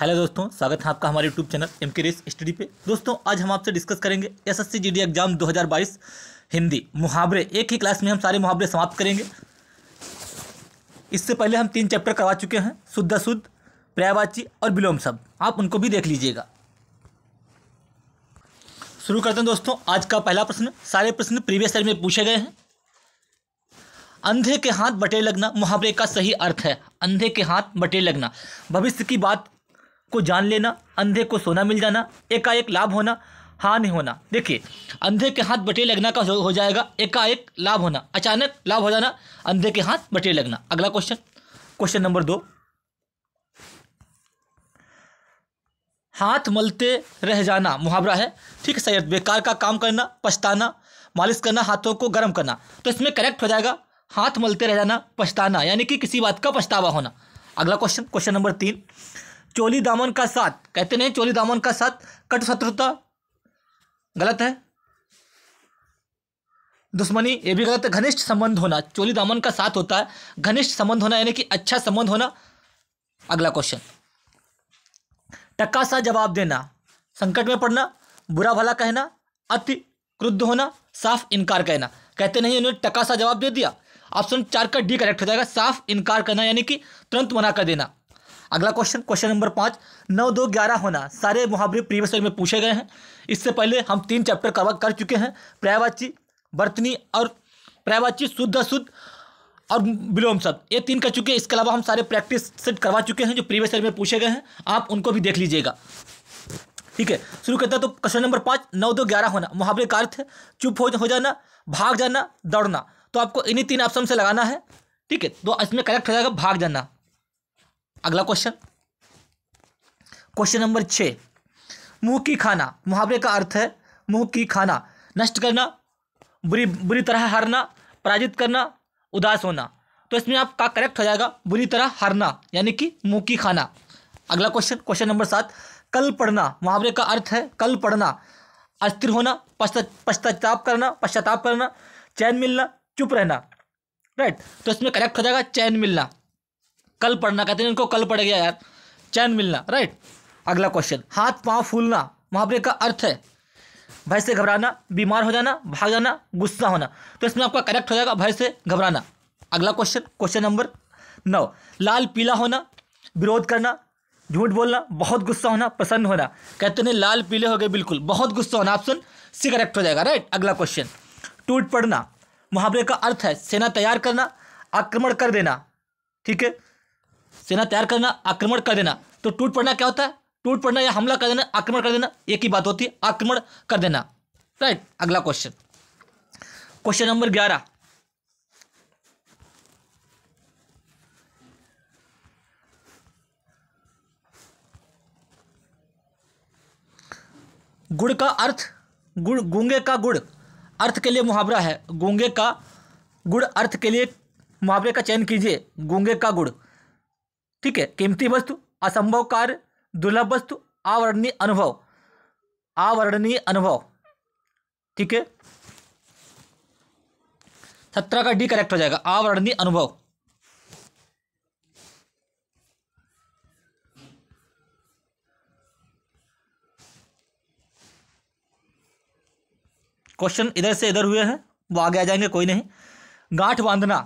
Hello दोस्तों, स्वागत है आपका हमारे YouTube channel MK race study पे। दोस्तों आज हम आपसे डिस्कस करेंगे एसएससी जीडी एग्जाम 2022 हिंदी मुहावरे। एक ही क्लास में हम सारे मुहावरे समाप्त करेंगे। इससे पहले हम 3 चैप्टर करवा चुके हैं, शुद्ध अशुद्ध, पर्यायवाची और विलोम शब्द। आप उनको भी देख लीजिएगा। शुरू करते हैं दोस्तों। आज का पहला प्रश्न, सारे प्रश्न प्रीवियस ईयर में पूछे गए हैं। अंधे के हाथ बटे लगना मुहावरे का सही अर्थ है। अंधे के हाथ बटे लगना, भविष्य की बात को जान लेना, अंधे को सोना मिल जाना, एकाएक लाभ होना, हानि होना। देखिए, अंधे के हाथ बटे लगना का हो जाएगा एकाएक लाभ होना, अचानक लाभ हो जाना, अंधे के हाथ बटे लगना। अगला क्वेश्चन, क्वेश्चन नंबर 2, हाथ मलते रह जाना मुहावरा है। ठीक है, सही अर्थ बेकार का काम करना, पछताना, मालिश करना, हाथों को गर्म करना। तो इसमें करेक्ट हो जाएगा हाथ मलते रह जाना, पछताना, यानी कि किसी बात का पछतावा होना। अगला क्वेश्चन, क्वेश्चन नंबर 3, चोली दामन का साथ, कहते नहीं चोली दामन का साथ कटु शत्रुता, गलत है। दुश्मनी, ये भी गलत है। घनिष्ठ संबंध होना, चोली दामन का साथ होता है घनिष्ठ संबंध होना, यानी कि अच्छा संबंध होना। अगला क्वेश्चन, टक्का सा जवाब देना, संकट में पड़ना, बुरा भला कहना, अति क्रुद्ध होना, साफ इनकार कहना। कहते नहीं उन्होंने टक्का सा जवाब दे दिया। ऑप्शन 4 का डी करेक्ट हो जाएगा, साफ इनकार करना, यानी कि तुरंत मना कर देना। अगला क्वेश्चन, क्वेश्चन नंबर 5, 9, 2, 11 होना। सारे मुहावरे प्रीवियस ईयर में पूछे गए हैं। इससे पहले हम 3 चैप्टर कवर कर चुके हैं, पर्यायवाची, वर्तनी और पर्यायवाची, शुद्ध अशुद्ध और विलोम शब्द, ये 3 कर चुके हैं। इसके अलावा हम सारे प्रैक्टिस सेट करवा चुके हैं जो प्रीवियस ईयर में पूछे गए हैं। आप उनको भी देख लीजिएगा। ठीक है, शुरू करते हैं। तो क्वेश्चन नंबर 5, 9, 2, 11 होना मुहावरे का अर्थ है चुप हो जाना, भाग जाना, दौड़ना। तो आपको इन्हीं 3 ऑप्शन से लगाना है। ठीक है, तो इसमें करेक्ट हो जाएगा भाग जाना। अगला क्वेश्चन, क्वेश्चन नंबर 6, मुंह की खाना मुहावरे का अर्थ है मुंह की खाना, नष्ट करना, बुरी तरह हारना, पराजित करना, उदास होना। तो इसमें आपका करेक्ट हो जाएगा बुरी तरह हारना, यानी कि मुंह की खाना। अगला क्वेश्चन, क्वेश्चन नंबर 7, कल पड़ना मुहावरे का अर्थ है कल पड़ना, अस्थिर होना, पश्चाताप करना, चैन मिलना, चुप रहना। राइट, तो इसमें करेक्ट हो जाएगा चैन मिलना। कल पड़ना, कहते हैं इनको कल पड़ गया यार, चैन मिलना। राइट। अगला क्वेश्चन, हाथ पांव फूलना मुहावरे का अर्थ है भय से घबराना, बीमार हो जाना, भाग जाना, गुस्सा होना। तो इसमें आपका करेक्ट हो जाएगा भय से घबराना। अगला क्वेश्चन, क्वेश्चन नंबर 9, लाल पीला होना, विरोध करना, झूठ बोलना, बहुत गुस्सा होना, प्रसन्न होना। कहते हैं लाल पीले हो गए, बिल्कुल बहुत गुस्सा होना, ऑप्शन सी करेक्ट हो जाएगा। राइट। अगला क्वेश्चन, टूट पड़ना मुहावरे का अर्थ है सेना तैयार करना, आक्रमण कर देना। ठीक है, सेना तैयार करना, आक्रमण कर देना। तो टूट पड़ना क्या होता है? टूट पड़ना या हमला कर देना, आक्रमण कर देना, एक ही बात होती है, आक्रमण कर देना। राइट। अगला क्वेश्चन, क्वेश्चन नंबर 11, गुड़ का अर्थ, गूंगे का गुड़ अर्थ के लिए मुहावरा है। गूंगे का गुड़ अर्थ के लिए मुहावरे का चयन कीजिए। गूंगे का गुड़, ठीक है, कीमती वस्तु, असंभव कार्य, दुर्लभ वस्तु, अवर्णनीय अनुभव। अवर्णनीय अनुभव। ठीक है, 17 का डी करेक्ट हो जाएगा, अवर्णनीय अनुभव। क्वेश्चन इधर से इधर हुए हैं, वो आगे आ जाएंगे, कोई नहीं। गांठ बांधना,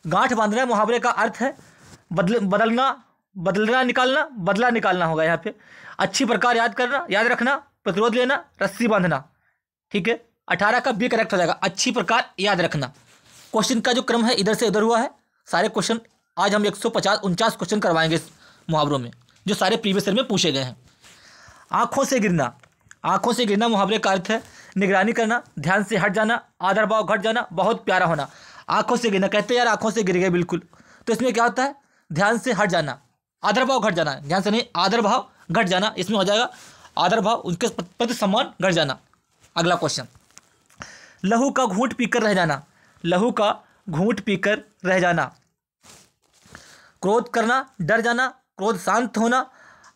गांठ बांधना मुहावरे का अर्थ है बदला निकालना होगा यहाँ पे। अच्छी प्रकार याद करना, याद रखना, प्रतिरोध लेना, रस्सी बांधना। ठीक है, 18 का बी करेक्ट हो जाएगा, अच्छी प्रकार याद रखना। क्वेश्चन का जो क्रम है इधर से उधर हुआ है। सारे क्वेश्चन आज हम 149 क्वेश्चन करवाएंगे इस मुहावरों में, जो सारे प्रीवियस ईयर में पूछे गए हैं। आंखों से गिरना, आंखों से गिरना मुहावरे का अर्थ है निगरानी करना, ध्यान से हट जाना, आदर भाव घट जाना, बहुत प्यारा होना। आंखों से गिरना, कहते हैं यार आंखों से गिर गए, बिल्कुल। तो इसमें क्या होता है? ध्यान से हट जाना, आदर भाव घट जाना, ध्यान से नहीं, आदर भाव घट जाना। इसमें हो जाएगा आदर भाव, उनके प्रति सम्मान घट जाना। अगला क्वेश्चन, लहू का घूंट पीकर रह जाना, लहू का घूंट पीकर रह जाना। क्रोध करना, डर जाना, क्रोध शांत होना,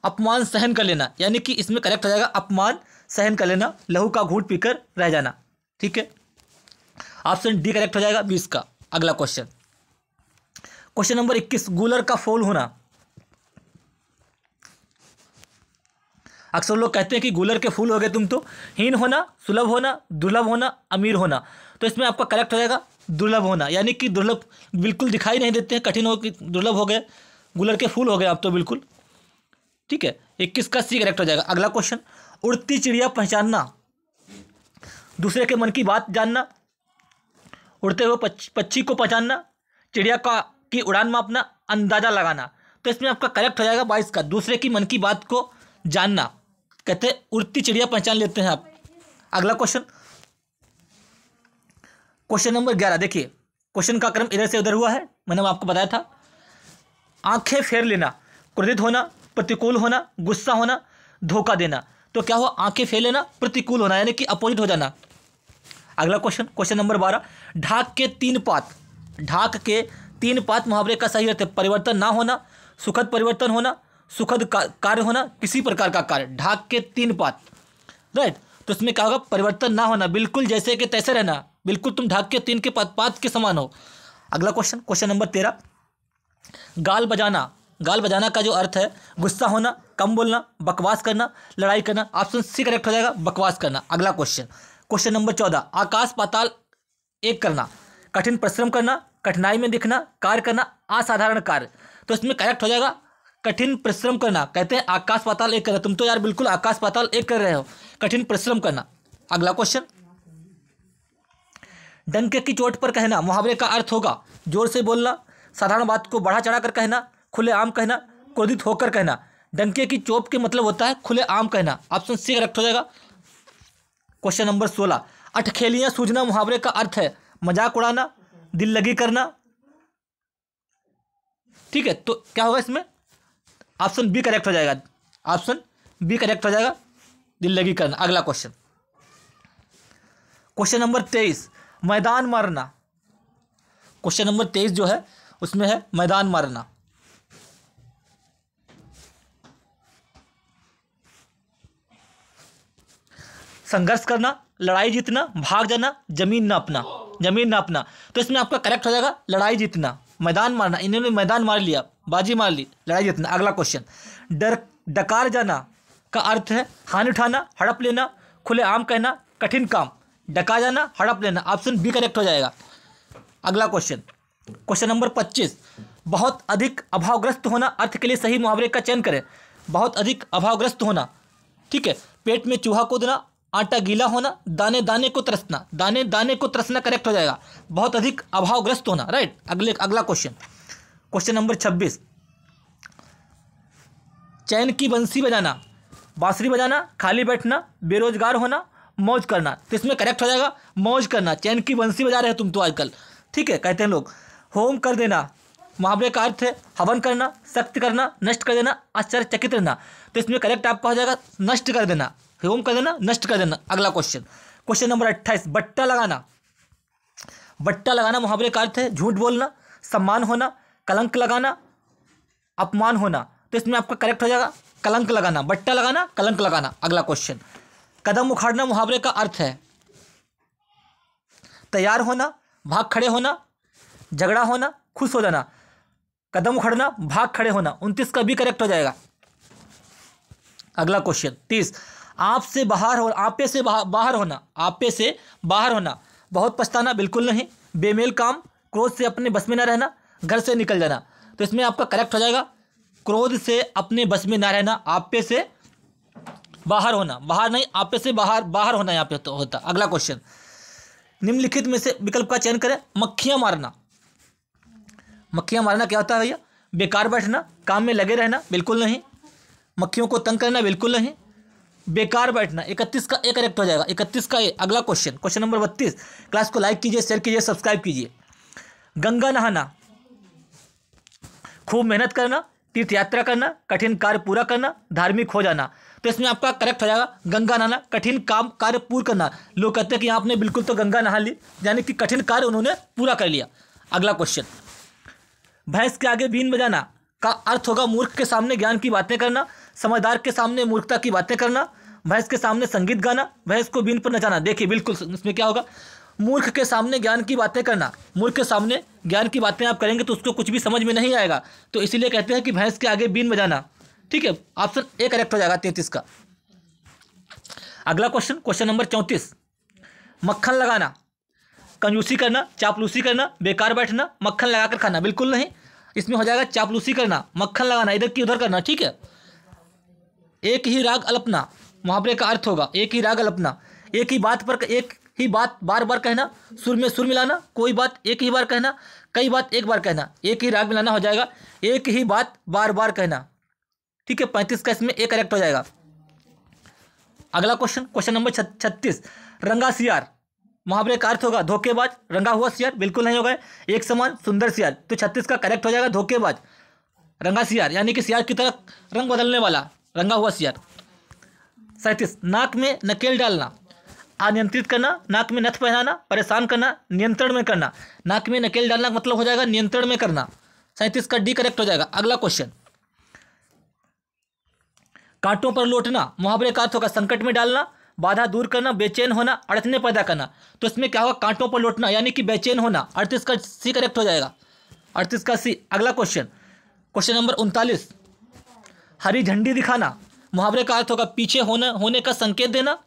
अपमान सहन कर लेना, यानी कि इसमें करेक्ट हो जाएगा अपमान सहन कर लेना, लहू का घूंट पीकर रह जाना। ठीक है, ऑप्शन डी करेक्ट हो जाएगा 20 का। अगला क्वेश्चन, क्वेश्चन नंबर 21, गूलर का फोल होना, अक्सर लोग कहते हैं कि गूलर के फूल हो गए तुम तो। हीन होना, सुलभ होना, दुर्लभ होना, अमीर होना। तो इसमें आपका करेक्ट हो जाएगा दुर्लभ होना, यानी कि दुर्लभ बिल्कुल दिखाई नहीं देते हैं, कठिन हो कि दुर्लभ हो गए, गूलर के फूल हो गए आप तो बिल्कुल। ठीक है, 21 का सी करेक्ट हो जाएगा। अगला क्वेश्चन, उड़ती चिड़िया पहचानना, दूसरे के मन की बात जानना, उड़ते हुए पक्षी को पहचानना, चिड़िया की उड़ान मापना, अंदाजा लगाना। तो इसमें आपका करेक्ट हो जाएगा 22 का दूसरे की मन की बात को जानना। कहते हैं उड़ती चिड़िया पहचान लेते हैं आप। अगला क्वेश्चन, क्वेश्चन नंबर 11 देखिए, क्वेश्चन का क्रम इधर से उधर हुआ है, मैंने आपको बताया था। आंखें फेर लेना, क्रोधित होना, प्रतिकूल होना, गुस्सा होना, धोखा देना। तो क्या हुआ, आंखें फेर लेना, प्रतिकूल होना, यानी कि अपोजिट हो जाना। अगला क्वेश्चन, क्वेश्चन नंबर 12, ढाक के 3 पात, ढाक के 3 पात मुहावरे का सही अर्थ है परिवर्तन ना होना, सुखद परिवर्तन होना, सुखद कार्य होना, किसी प्रकार का कार्य। ढाक के 3 पात, राइट। तो इसमें क्या होगा, परिवर्तन ना होना, बिल्कुल जैसे कि तैसे रहना, बिल्कुल तुम ढाक के 3 के पात के समान हो। अगला क्वेश्चन, क्वेश्चन नंबर 13, गाल बजाना, गाल बजाना का जो अर्थ है गुस्सा होना, कम बोलना, बकवास करना, लड़ाई करना। ऑप्शन सी करेक्ट हो जाएगा, बकवास करना। अगला क्वेश्चन, क्वेश्चन नंबर 14, आकाश पाताल एक करना, कठिन परिश्रम करना, कठिनाई में दिखना, कार्य करना, असाधारण कार्य। तो इसमें करेक्ट हो जाएगा कठिन परिश्रम करना। कहते हैं आकाश पाताल एक करना, तुम तो यार बिल्कुल आकाश पाताल एक कर रहे हो, कठिन परिश्रम करना। अगला क्वेश्चन, डंके की चोट पर कहना, मुहावरे का अर्थ होगा जोर से बोलना, साधारण बात को बढ़ा चढ़ा कर कहना, खुलेआम कहना, क्रोधित होकर कहना। डंके की चोट के मतलब होता है खुलेआम कहना। ऑप्शन सी करेक्ट हो जाएगा। क्वेश्चन नंबर 16, अटखेलियां सूझना, मुहावरे का अर्थ है मजाक उड़ाना, दिल लगी करना। ठीक है, तो क्या होगा इसमें, ऑप्शन बी करेक्ट हो जाएगा, ऑप्शन बी करेक्ट हो जाएगा, दिल लगी करना। अगला क्वेश्चन, क्वेश्चन नंबर 23, मैदान मारना। क्वेश्चन नंबर 23 जो है उसमें है मैदान मारना। संघर्ष करना, लड़ाई जीतना, भाग जाना, जमीन नापना, जमीन नापना। तो इसमें आपका करेक्ट हो जाएगा लड़ाई जीतना, मैदान मारना। इन्होंने मैदान मार लिया, बाजी मार ली, लड़ाई जीतना। अगला क्वेश्चन, डकार जाना का अर्थ है हानि उठाना, हड़प लेना, खुलेआम कहना, कठिन काम। डका जाना, हड़प लेना। ऑप्शन बी करेक्ट हो जाएगा। अगला क्वेश्चन, क्वेश्चन नंबर 25, बहुत अधिक अभावग्रस्त होना, अर्थ के लिए सही मुहावरे का चयन करें। बहुत अधिक अभावग्रस्त होना, ठीक है, पेट में चूहा कूदना, आटा गीला होना, दाने दाने को तरसना, दाने दाने को तरसना करेक्ट हो जाएगा। बहुत अधिक अभावग्रस्त होना, राइट। अगला क्वेश्चन, क्वेश्चन नंबर 26, चैन की बंसी बजाना, बांसुरी बजाना, खाली बैठना, बेरोजगार होना, मौज करना। तो इसमें करेक्ट हो जाएगा मौज करना। चैन की बंसी बजा रहे हो तुम तो आजकल, ठीक है, कहते हैं लोग। होम कर देना, मुहावरे का अर्थ है हवन करना, सख्त करना, नष्ट कर देना, आश्चर्यचकित रहना। तो इसमें करेक्ट आपका हो जाएगा नष्ट कर देना, होम कर देना, नष्ट कर देना। अगला क्वेश्चन, क्वेश्चन नंबर 28, बट्टा लगाना। बट्टा लगाना मुहावरे का अर्थ है झूठ बोलना, सम्मान होना, कलंक लगाना, अपमान होना। तो इसमें आपका करेक्ट हो जाएगा कलंक लगाना, बट्टा लगाना, कलंक लगाना। अगला क्वेश्चन, कदम उखाड़ना मुहावरे का अर्थ है तैयार होना, भाग खड़े होना, झगड़ा होना, खुश हो जाना। कदम उखाड़ना, भाग खड़े होना। 29 का भी करेक्ट हो जाएगा। अगला क्वेश्चन 30, आप से बाहर हो, आपे से बाहर होना, आपे से बाहर होना, बहुत पछताना, बिल्कुल नहीं, बेमेल काम, क्रोध से अपने बस में न रहना, घर से निकल जाना। तो इसमें आपका करेक्ट हो जाएगा क्रोध से अपने बस में ना रहना, आपे से बाहर होना, बाहर नहीं, आपे से बाहर होना यहाँ पे तो होता। अगला क्वेश्चन, निम्नलिखित में से विकल्प का चयन करें। मक्खियाँ मारना, मक्खियाँ मारना क्या होता है भैया, बेकार बैठना, काम में लगे रहना, बिल्कुल नहीं, मक्खियों को तंग करना, बिल्कुल नहीं, बेकार बैठना। 31 का ए करेक्ट हो जाएगा, 31 का ए। अगला क्वेश्चन, क्वेश्चन नंबर 32, क्लास को लाइक कीजिए, शेयर कीजिए, सब्सक्राइब कीजिए। गंगा नहाना, खूब मेहनत करना, तीर्थ यात्रा करना, कठिन कार्य पूरा करना, धार्मिक हो जाना। तो इसमें आपका करेक्ट हो जाएगा गंगा नहाना, कठिन काम कार्य पूर्ण करना। लोग कहते हैं कि आपने बिल्कुल तो गंगा नहा ली, यानी कि कठिन कार्य उन्होंने पूरा कर लिया। अगला क्वेश्चन, भैंस के आगे बीन बजाना का अर्थ होगा मूर्ख के सामने ज्ञान की बातें करना, समझदार के सामने मूर्खता की बातें करना, भैंस के सामने संगीत गाना, भैंस को बीन पर नचाना। देखिए बिल्कुल इसमें क्या होगा, मूर्ख के सामने ज्ञान की बातें करना। मूर्ख के सामने ज्ञान की बातें आप करेंगे तो उसको कुछ भी समझ में नहीं आएगा, तो इसीलिए कहते हैं कि भैंस के आगे बीन बजाना। ठीक है, ऑप्शन ए करेक्ट हो जाएगा 33 का। अगला क्वेश्चन, क्वेश्चन नंबर 34, मक्खन लगाना, कंजूसी करना, चापलूसी करना, बेकार बैठना, मक्खन लगाकर खाना, बिल्कुल नहीं, इसमें हो जाएगा चापलूसी करना, मक्खन लगाना, इधर की उधर करना, ठीक है। एक ही राग अल्पना, मुहावरे का अर्थ होगा एक ही राग अल्पना, एक ही बात बार बार कहना, सुर में सुर मिलाना, कोई बात एक ही बार कहना, कई बात एक बार कहना, एक ही राग मिलाना, हो जाएगा एक ही बात बार बार कहना, ठीक है। 35 का इसमें एक करेक्ट हो जाएगा। अगला क्वेश्चन, क्वेश्चन नंबर 36, रंगा सियार, मुहावरे का अर्थ होगा धोखेबाज, रंगा हुआ सियार, बिल्कुल नहीं होगा, एक समान सुंदर सियार, तो 36 का करेक्ट हो जाएगा धोखेबाज, रंगा सियार यानी कि सियार की तरह रंग बदलने वाला, रंगा हुआ सियार। 37, नाक में नकेल डालना, अनियंत्रित करना, नाक में नथ पहनाना, परेशान करना, नियंत्रण में करना, नाक में नकेल डालना मतलब हो जाएगा नियंत्रण में करना, 37 का डी करेक्ट हो जाएगा। अगला क्वेश्चन, कांटों पर लौटना, मुहावरे का अर्थ होगा संकट में डालना, बाधा दूर करना, बेचैन होना, अड़चने पैदा करना, तो इसमें क्या होगा कांटों पर लौटना यानी कि बेचैन होना, 38 का सी करेक्ट हो जाएगा, 38 का सी। अगला क्वेश्चन, क्वेश्चन नंबर 39, हरी झंडी दिखाना, मुहावरे का अर्थ होगा पीछे होने का संकेत देना,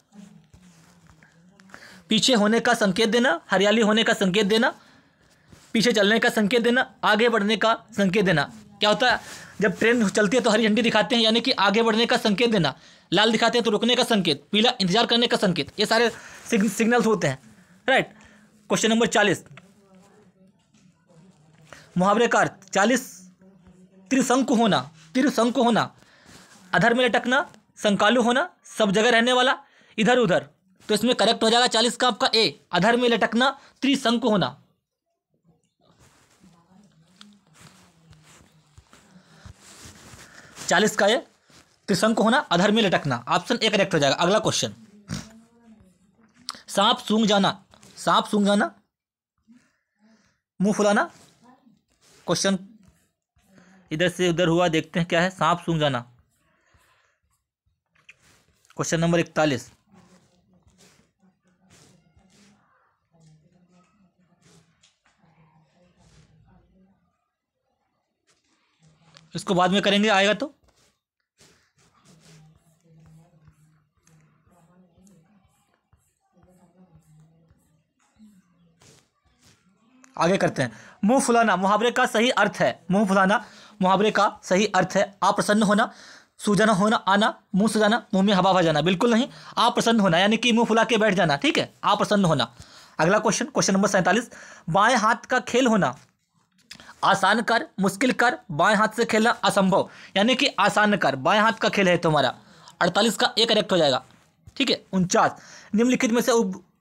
पीछे होने का संकेत देना, हरियाली होने का संकेत देना, पीछे चलने का संकेत देना, आगे बढ़ने का संकेत देना। क्या होता है जब ट्रेन चलती है तो हरी झंडी दिखाते हैं यानी कि आगे बढ़ने का संकेत देना, लाल दिखाते हैं तो रुकने का संकेत, पीला इंतजार करने का संकेत, ये सारे सिग्नल्स होते हैं, राइट। क्वेश्चन नंबर 40, मुहावरे का अर्थ 40, त्रिशंकु होना, अधर में लटकना, संकालु होना, सब जगह रहने वाला, इधर उधर, तो इसमें करेक्ट हो जाएगा 40 का आपका ए, अधर में लटकना, त्रिशंकु होना। 40 का ए, त्रिशंकु होना, अधर में लटकना, ऑप्शन ए करेक्ट हो जाएगा। अगला क्वेश्चन, सांप सूंघ जाना, मुंह फुलाना, क्वेश्चन इधर से उधर हुआ, देखते हैं क्या है, सांप सूंघ जाना। क्वेश्चन नंबर 41, इसको बाद में करेंगे, आएगा तो। आगे करते हैं, मुंह फुलाना मुहावरे का सही अर्थ है, मुंह फुलाना मुहावरे का सही अर्थ है अप्रसन्न होना, सूजन होना, आना, मुंह सजाना, मुंह में हवा भर जाना, बिल्कुल नहीं, अप्रसन्न होना यानी कि मुंह फुला के बैठ जाना, ठीक है, अप्रसन्न होना। अगला क्वेश्चन, क्वेश्चन नंबर 47, बाएं हाथ का खेल होना, आसान कर, मुश्किल कर, बाएं हाथ से खेलना असंभव यानी कि आसान कर, बाएं हाथ का खेल है तुम्हारा, 48 का एक करेक्ट हो जाएगा, ठीक है। 49, निम्नलिखित में से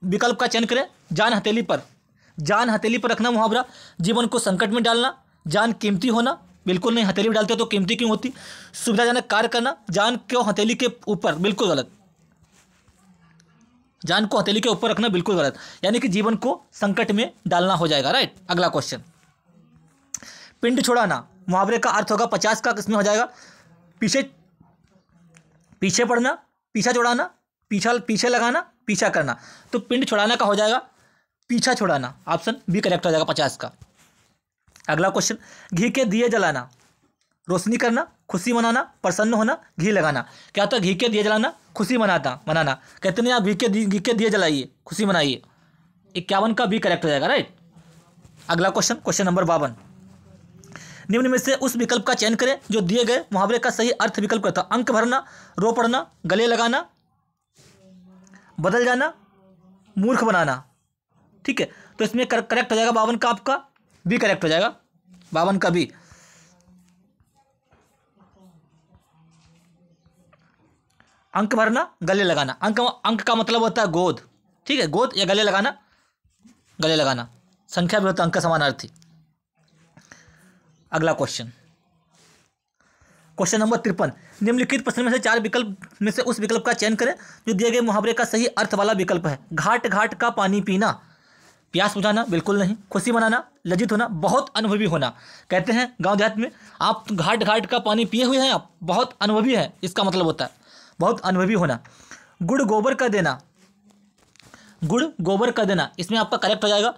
विकल्प का चयन करें, जान हथेली पर रखना मुहावरा, जीवन को संकट में डालना, जान कीमती होना, बिल्कुल नहीं, हथेली में डालते तो कीमती क्यों होती, सुविधाजनक कार्य करना, जान क्यों हथेली के ऊपर, बिल्कुल गलत, जान को हथेली के ऊपर रखना बिल्कुल गलत, यानी कि जीवन को संकट में डालना हो जाएगा, राइट। अगला क्वेश्चन, पिंड छोड़ाना मुहावरे का अर्थ होगा 50 का किसमें हो जाएगा, पीछे पड़ना, पीछा छोड़ाना, पीछे लगाना, पीछा करना, तो पिंड छोड़ाना का हो जाएगा पीछा छोड़ाना, ऑप्शन बी करेक्ट हो जाएगा 50 का। अगला क्वेश्चन, घी के दिए जलाना, रोशनी करना, खुशी मनाना, प्रसन्न होना, घी लगाना, क्या होता है घी के दिए जलाना, खुशी मनाना, कहते नहीं आप घी के दिए जलाइए, खुशी मनाइए, 51 का बी करेक्ट हो जाएगा, राइट। अगला क्वेश्चन, क्वेश्चन नंबर 52, निम्न में से उस विकल्प का चयन करें जो दिए गए मुहावरे का सही अर्थ विकल्प करता, अंक भरना, रो पड़ना, गले लगाना, बदल जाना, मूर्ख बनाना, ठीक है, तो इसमें करेक्ट हो जाएगा 52 का आपका बी करेक्ट हो जाएगा, 52 का बी। अंक भरना, गले लगाना, अंक का मतलब होता है गोद, ठीक है, गोद या गले लगाना, संख्या भी होता है अंक समानार्थी। अगला क्वेश्चन, क्वेश्चन नंबर 53, निम्नलिखित प्रश्न में से 4 विकल्प में से उस विकल्प का चयन करें जो दिए गए मुहावरे का सही अर्थ वाला विकल्प है। घाट घाट का पानी पीना, प्यास बुझाना, बिल्कुल नहीं, खुशी मनाना, लज्जित होना, बहुत अनुभवी होना, कहते हैं गांव देहात में आप घाट घाट का पानी पिए हुए हैं, आप बहुत अनुभवी हैं, इसका मतलब होता है बहुत अनुभवी होना। गुड़ गोबर कर देना, इसमें आपका करेक्ट हो जाएगा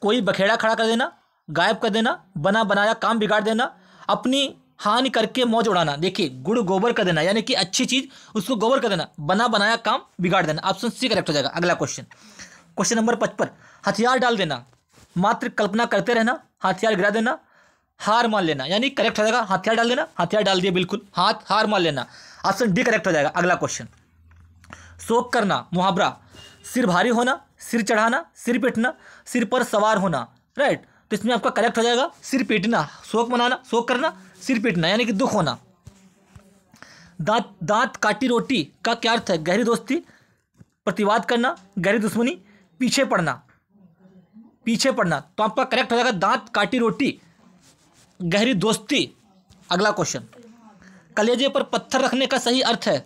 कोई बखेड़ा खड़ा कर देना, गायब कर देना, बना बनाया काम बिगाड़ देना, अपनी हानि करके मौज उड़ाना। देखिए गुड़ गोबर कर देना, यानी कि अच्छी चीज उसको गोबर कर देना, बना बनाया काम बिगाड़ देना। ऑप्शन सी करेक्ट हो जाएगा। अगला क्वेश्चन, क्वेश्चन नंबर 55, हथियार डाल देना, मात्र कल्पना करते रहना, हथियार गिरा देना, हार मान लेना। यानी करेक्ट हो जाएगा हथियार डाल देना, हथियार डाल दिए बिल्कुल, हार मान लेना। ऑप्शन डी करेक्ट हो जाएगा। अगला क्वेश्चन, शोक करना, मुहावरा, सिर भारी होना, सिर चढ़ाना, सिर पीटना, सिर पर सवार होना। राइट, तो इसमें आपका करेक्ट हो जाएगा सिर पीटना। शोक मनाना, शोक करना, सिर पीटना यानी कि दुख होना। दांत काटी रोटी का क्या अर्थ है? गहरी दोस्ती, प्रतिवाद करना, गहरी दुश्मनी, पीछे पड़ना, पीछे पड़ना। तो आपका करेक्ट हो जाएगा दांत काटी रोटी, गहरी दोस्ती। अगला क्वेश्चन, कलेजे पर पत्थर रखने का सही अर्थ है?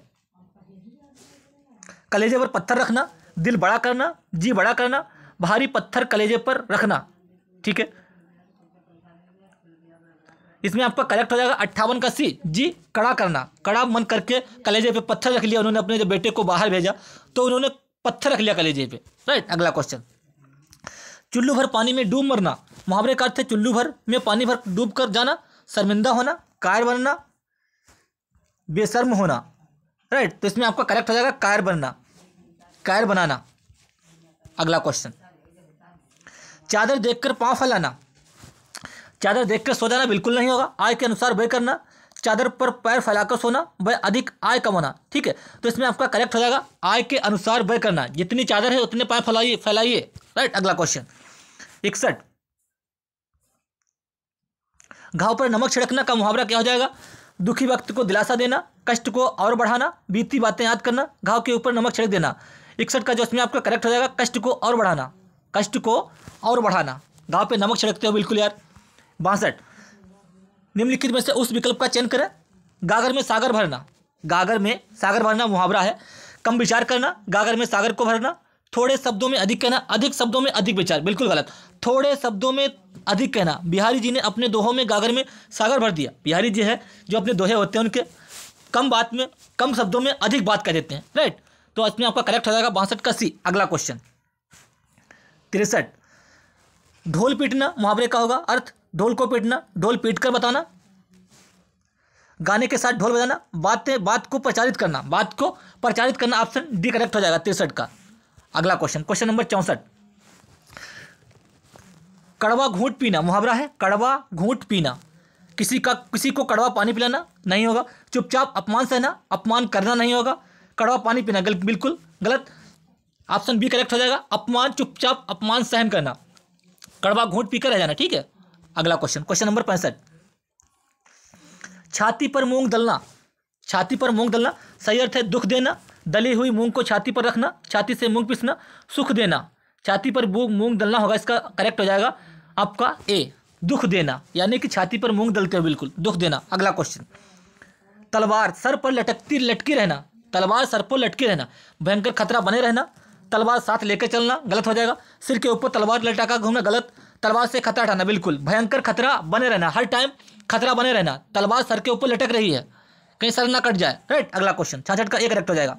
कलेजे पर पत्थर रखना, दिल बड़ा करना, जी बड़ा करना, भारी पत्थर कलेजे पर रखना। ठीक है, इसमें आपका करेक्ट हो जाएगा 58 का सी, जी कड़ा करना। कड़ा मन करके कलेजे पे पत्थर रख लिया उन्होंने, अपने जो बेटे को बाहर भेजा तो उन्होंने पत्थर रख लिया कलेजे पे। राइट, अगला क्वेश्चन, चुल्लू भर पानी में डूब मरना, मुहावरे का अर्थ है चुल्लू भर में पानी भर डूब कर जाना, शर्मिंदा होना, कायर बनना, बेशर्म होना। राइट, तो इसमें आपका करेक्ट हो जाएगा कायर बनना, कायर बनाना। अगला क्वेश्चन, चादर देखकर पांव फैलाना, चादर देखकर सो जाना बिल्कुल नहीं होगा, आय के अनुसार व्यय करना, चादर पर पैर फैलाकर सोना, वह अधिक आय कमाना। ठीक है, तो इसमें आपका करेक्ट हो जाएगा आय के अनुसार व्यय करना, जितनी चादर है उतने पैर फैलाइए। राइट, अगला क्वेश्चन 61, घाव पर नमक छिड़कना का मुहावरा क्या हो जाएगा? दुखी वक्त को दिलासा देना, कष्ट को और बढ़ाना, बीती बातें याद करना, घाव के ऊपर नमक छिड़क देना। 61 का जो इसमें आपका करेक्ट हो जाएगा कष्ट को और बढ़ाना, कष्ट को और बढ़ाना, घाव पे नमक छिड़कते हो बिल्कुल यार। 62, निम्नलिखित में से उस विकल्प का चयन करें। गागर में सागर भरना, गागर में सागर भरना मुहावरा है। कम विचार करना, गागर में सागर को भरना। थोड़े शब्दों में अधिक कहना, अधिक शब्दों में अधिक विचार, बिल्कुल गलत। थोड़े शब्दों में अधिक कहना, बिहारी जी ने अपने दोहों में गागर में सागर भर दिया। बिहारी जी है जो अपने दोहे होते हैं उनके कम बात में, कम शब्दों में अधिक बात कह देते हैं। राइट, तो इसमें आपका करेक्ट हो जाएगा 62 का सी। अगला क्वेश्चन 63, ढोल पीटना मुहावरे का होगा अर्थ, ढोल को पीटना, ढोल पीट कर बताना, गाने के साथ ढोल बजाना, बात को प्रचारित करना, बात को प्रचारित करना। ऑप्शन डी करेक्ट हो जाएगा 63 का। अगला क्वेश्चन, क्वेश्चन नंबर 64, कड़वा घूंट पीना मुहावरा है। कड़वा घूंट पीना, किसी को कड़वा पानी पिलाना नहीं होगा। चुपचाप अपमान सहना, अपमान करना नहीं होगा। कड़वा पानी पीना बिल्कुल गलत। ऑप्शन बी करेक्ट हो जाएगा, अपमान, चुपचाप अपमान सहन करना, कड़वा घूंट पीकर रह जाना। ठीक है, अगला क्वेश्चन, क्वेश्चन नंबर 65, छाती पर मूंग दलना, छाती पर मूंग दलना सही अर्थ है दुख देना, दली हुई मूंग को छाती पर रखना, छाती से मूंग पीसना, सुख देना। छाती पर मूंग दलना होगा, इसका करेक्ट हो जाएगा आपका ए, दुख देना, यानी कि छाती पर मूंग दलते हो बिल्कुल, दुख देना। अगला क्वेश्चन, तलवार सर पर लटकी रहना, तलवार सर पर लटकी रहना, भयंकर खतरा बने रहना, तलवार साथ लेकर चलना गलत हो जाएगा। सिर के ऊपर तलवार लटका घूमना गलत, तलवार से खतरा हटाना बिल्कुल, भयंकर खतरा बने रहना, हर टाइम खतरा बने रहना, तलवार सर के ऊपर लटक रही है कहीं सर ना कट जाए। राइट, अगला क्वेश्चन 66 का एक करेक्ट हो जाएगा।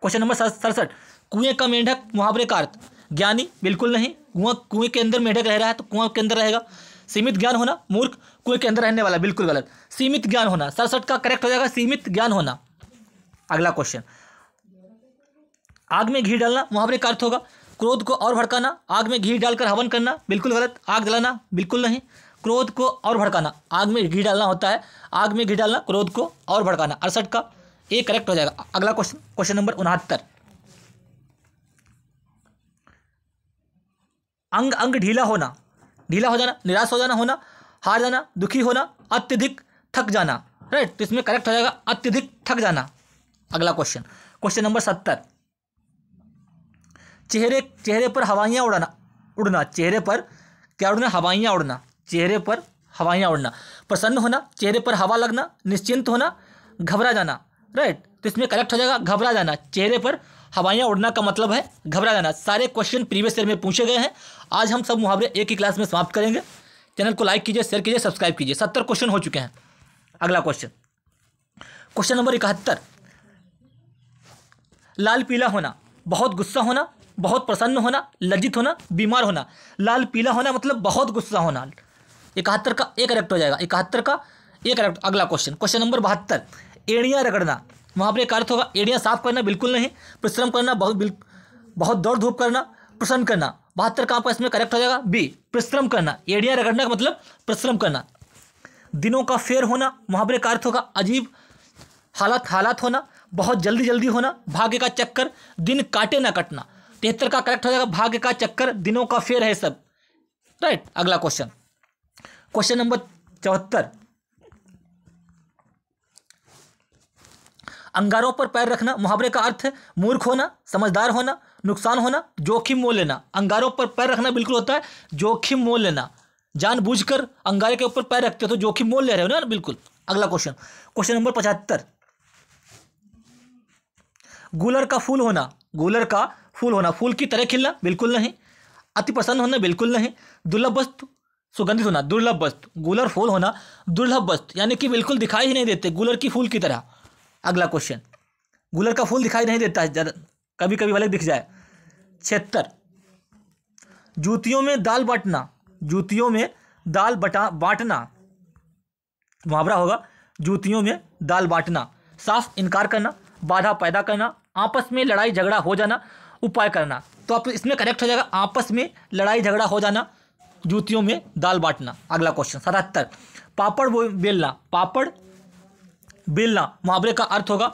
क्वेश्चन नंबर 67, कुएं का मेंढक मुहावरे का अर्थ, ज्ञानी बिल्कुल नहीं, कुएं के अंदर मेंढक रह रहा है तो कुएं के अंदर रहेगा। सीमित ज्ञान होना, मूर्ख, कुएं के अंदर रहने वाला बिल्कुल गलत। सीमित ज्ञान होना 67 का करेक्ट हो जाएगा, सीमित ज्ञान होना। अगला क्वेश्चन, आग में घी डालना मुहावरे का अर्थ होगा क्रोध को और भड़काना, आग में घी डालकर हवन करना बिल्कुल गलत। आग जलाना बिल्कुल नहीं, क्रोध को और भड़काना, आग में घी डालना होता है, आग में घी डालना, क्रोध को और भड़काना। 68 का ए करेक्ट हो जाएगा। अगला क्वेश्चन, क्वेश्चन नंबर 69, अंग अंग ढीला होना, ढीला हो जाना, निराश हो जाना, होना, हार जाना, दुखी होना, अत्यधिक थक जाना। राइट, तो इसमें करेक्ट हो जाएगा अत्यधिक थक जाना। अगला क्वेश्चन, क्वेश्चन नंबर 70, चेहरे पर हवाइयाँ उड़ना, चेहरे पर क्या उड़ना, हवाइयाँ उड़ना, चेहरे पर हवाइयाँ उड़ना, प्रसन्न होना, चेहरे पर हवा लगना, निश्चिंत होना, घबरा जाना। राइट, तो इसमें करेक्ट हो जाएगा घबरा जाना, चेहरे पर हवाइयाँ उड़ना का मतलब है घबरा जाना। सारे क्वेश्चन प्रीवियस ईयर में पूछे गए हैं। आज हम सब मुहावरे एक ही क्लास में समाप्त करेंगे। चैनल को लाइक कीजिए, शेयर कीजिए, सब्सक्राइब कीजिए। 70 क्वेश्चन हो चुके हैं। अगला क्वेश्चन, क्वेश्चन नंबर 71, लाल पीला होना, बहुत गुस्सा होना, बहुत प्रसन्न होना, लज्जित होना, बीमार होना। लाल पीला होना मतलब बहुत गुस्सा होना, 71 का एक करेक्ट हो जाएगा, 71 का एक करेक्ट। अगला क्वेश्चन, क्वेश्चन नंबर 72, एड़ियाँ रगड़ना, मुहावरे का अर्थ होगा एड़ियाँ साफ करना, बिल्कुल नहीं। परिश्रम करना, बहुत दौड़ धूप करना, प्रसन्न करना। 72 का आपका इसमें करेक्ट हो जाएगा बी, परिश्रम करना। एड़ियाँ रगड़ना का मतलब परिश्रम करना। दिनों का फेर होना, मुहावरे का अर्थ होगा अजीब हालात होना, बहुत जल्दी जल्दी होना, भाग्य का चक्कर, दिन काटे ना कटना। 73 का करेक्ट हो जाएगा भाग्य का चक्कर, दिनों का फेर है सब, राइट। अगला क्वेश्चन, क्वेश्चन नंबर 74, अंगारों पर पैर रखना, मुहावरे का अर्थ है मूर्ख होना, समझदार होना, नुकसान होना, जोखिम मोल लेना। अंगारों पर पैर रखना बिल्कुल होता है जोखिम मोल लेना, जानबूझकर अंगारे के ऊपर पैर रखते हो तो जोखिम मोल ले रहे हो ना, बिल्कुल। अगला क्वेश्चन, क्वेश्चन नंबर 75, गूलर का फूल होना, गूलर का फूल होना, फूल की तरह खिलना, बिल्कुल नहीं। अति प्रसन्न होना, बिल्कुल नहीं। दुर्लभ वस्तु, सुगंधित होना, दुर्लभ वस्तु। गूलर फूल होना दुर्लभ वस्तु, यानी कि बिल्कुल दिखाई ही नहीं देते, गूलर की फूल की तरह। अगला क्वेश्चन, गूलर का फूल दिखाई नहीं देता है, कभी कभी वाले दिख जाए। 76, जूतियों में दाल बांटना, जूतियों में दाल बांटना, मुहावरा होगा जूतियों में दाल बांटना। साफ इनकार करना, बाधा पैदा करना, आपस में लड़ाई झगड़ा हो जाना, उपाय करना। तो आप इसमें करेक्ट हो जाएगा आपस में लड़ाई झगड़ा हो जाना, जूतियों में दाल बांटना। अगला क्वेश्चन 77, पापड़ बेलना, पापड़ बेलना, मुहावरे का अर्थ होगा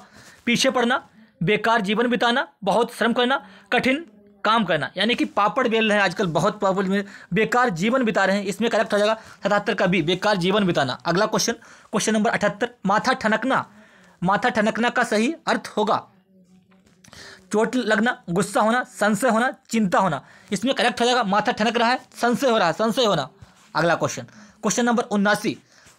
पीछे पड़ना, बेकार जीवन बिताना, बहुत श्रम करना, कठिन काम करना। यानी कि पापड़ बेल रहे हैं आजकल, बहुत प्रॉब्लम में बेकार जीवन बिता रहे हैं, इसमें करेक्ट हो जाएगा 77 का बी, बेकार जीवन बिताना। अगला क्वेश्चन, क्वेश्चन नंबर 78, माथा ठनकना, माथा ठनकना का सही अर्थ होगा चोट लगना, गुस्सा होना, संशय होना, चिंता होना। इसमें करेक्ट हो जाएगा माथा ठनक रहा है, संशय हो रहा है, संशय होना। अगला क्वेश्चन, क्वेश्चन नंबर 79,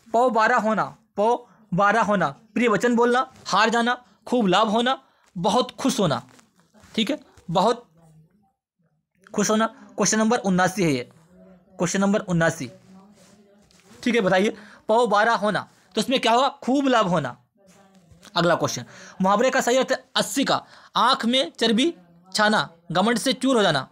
पौ 12 होना, पौ 12 होना, प्रिय वचन बोलना, हार जाना, खूब लाभ होना, बहुत खुश होना। ठीक है, बहुत खुश होना। क्वेश्चन नंबर 79 है ये, क्वेश्चन नंबर 79। ठीक है, बताइए, पौ 12 होना, तो इसमें क्या होगा खूब लाभ होना। अगला क्वेश्चन, मुहावरे का सही अर्थ है 80 का, आंख में चर्बी छाना, घमंड से चूर हो जाना।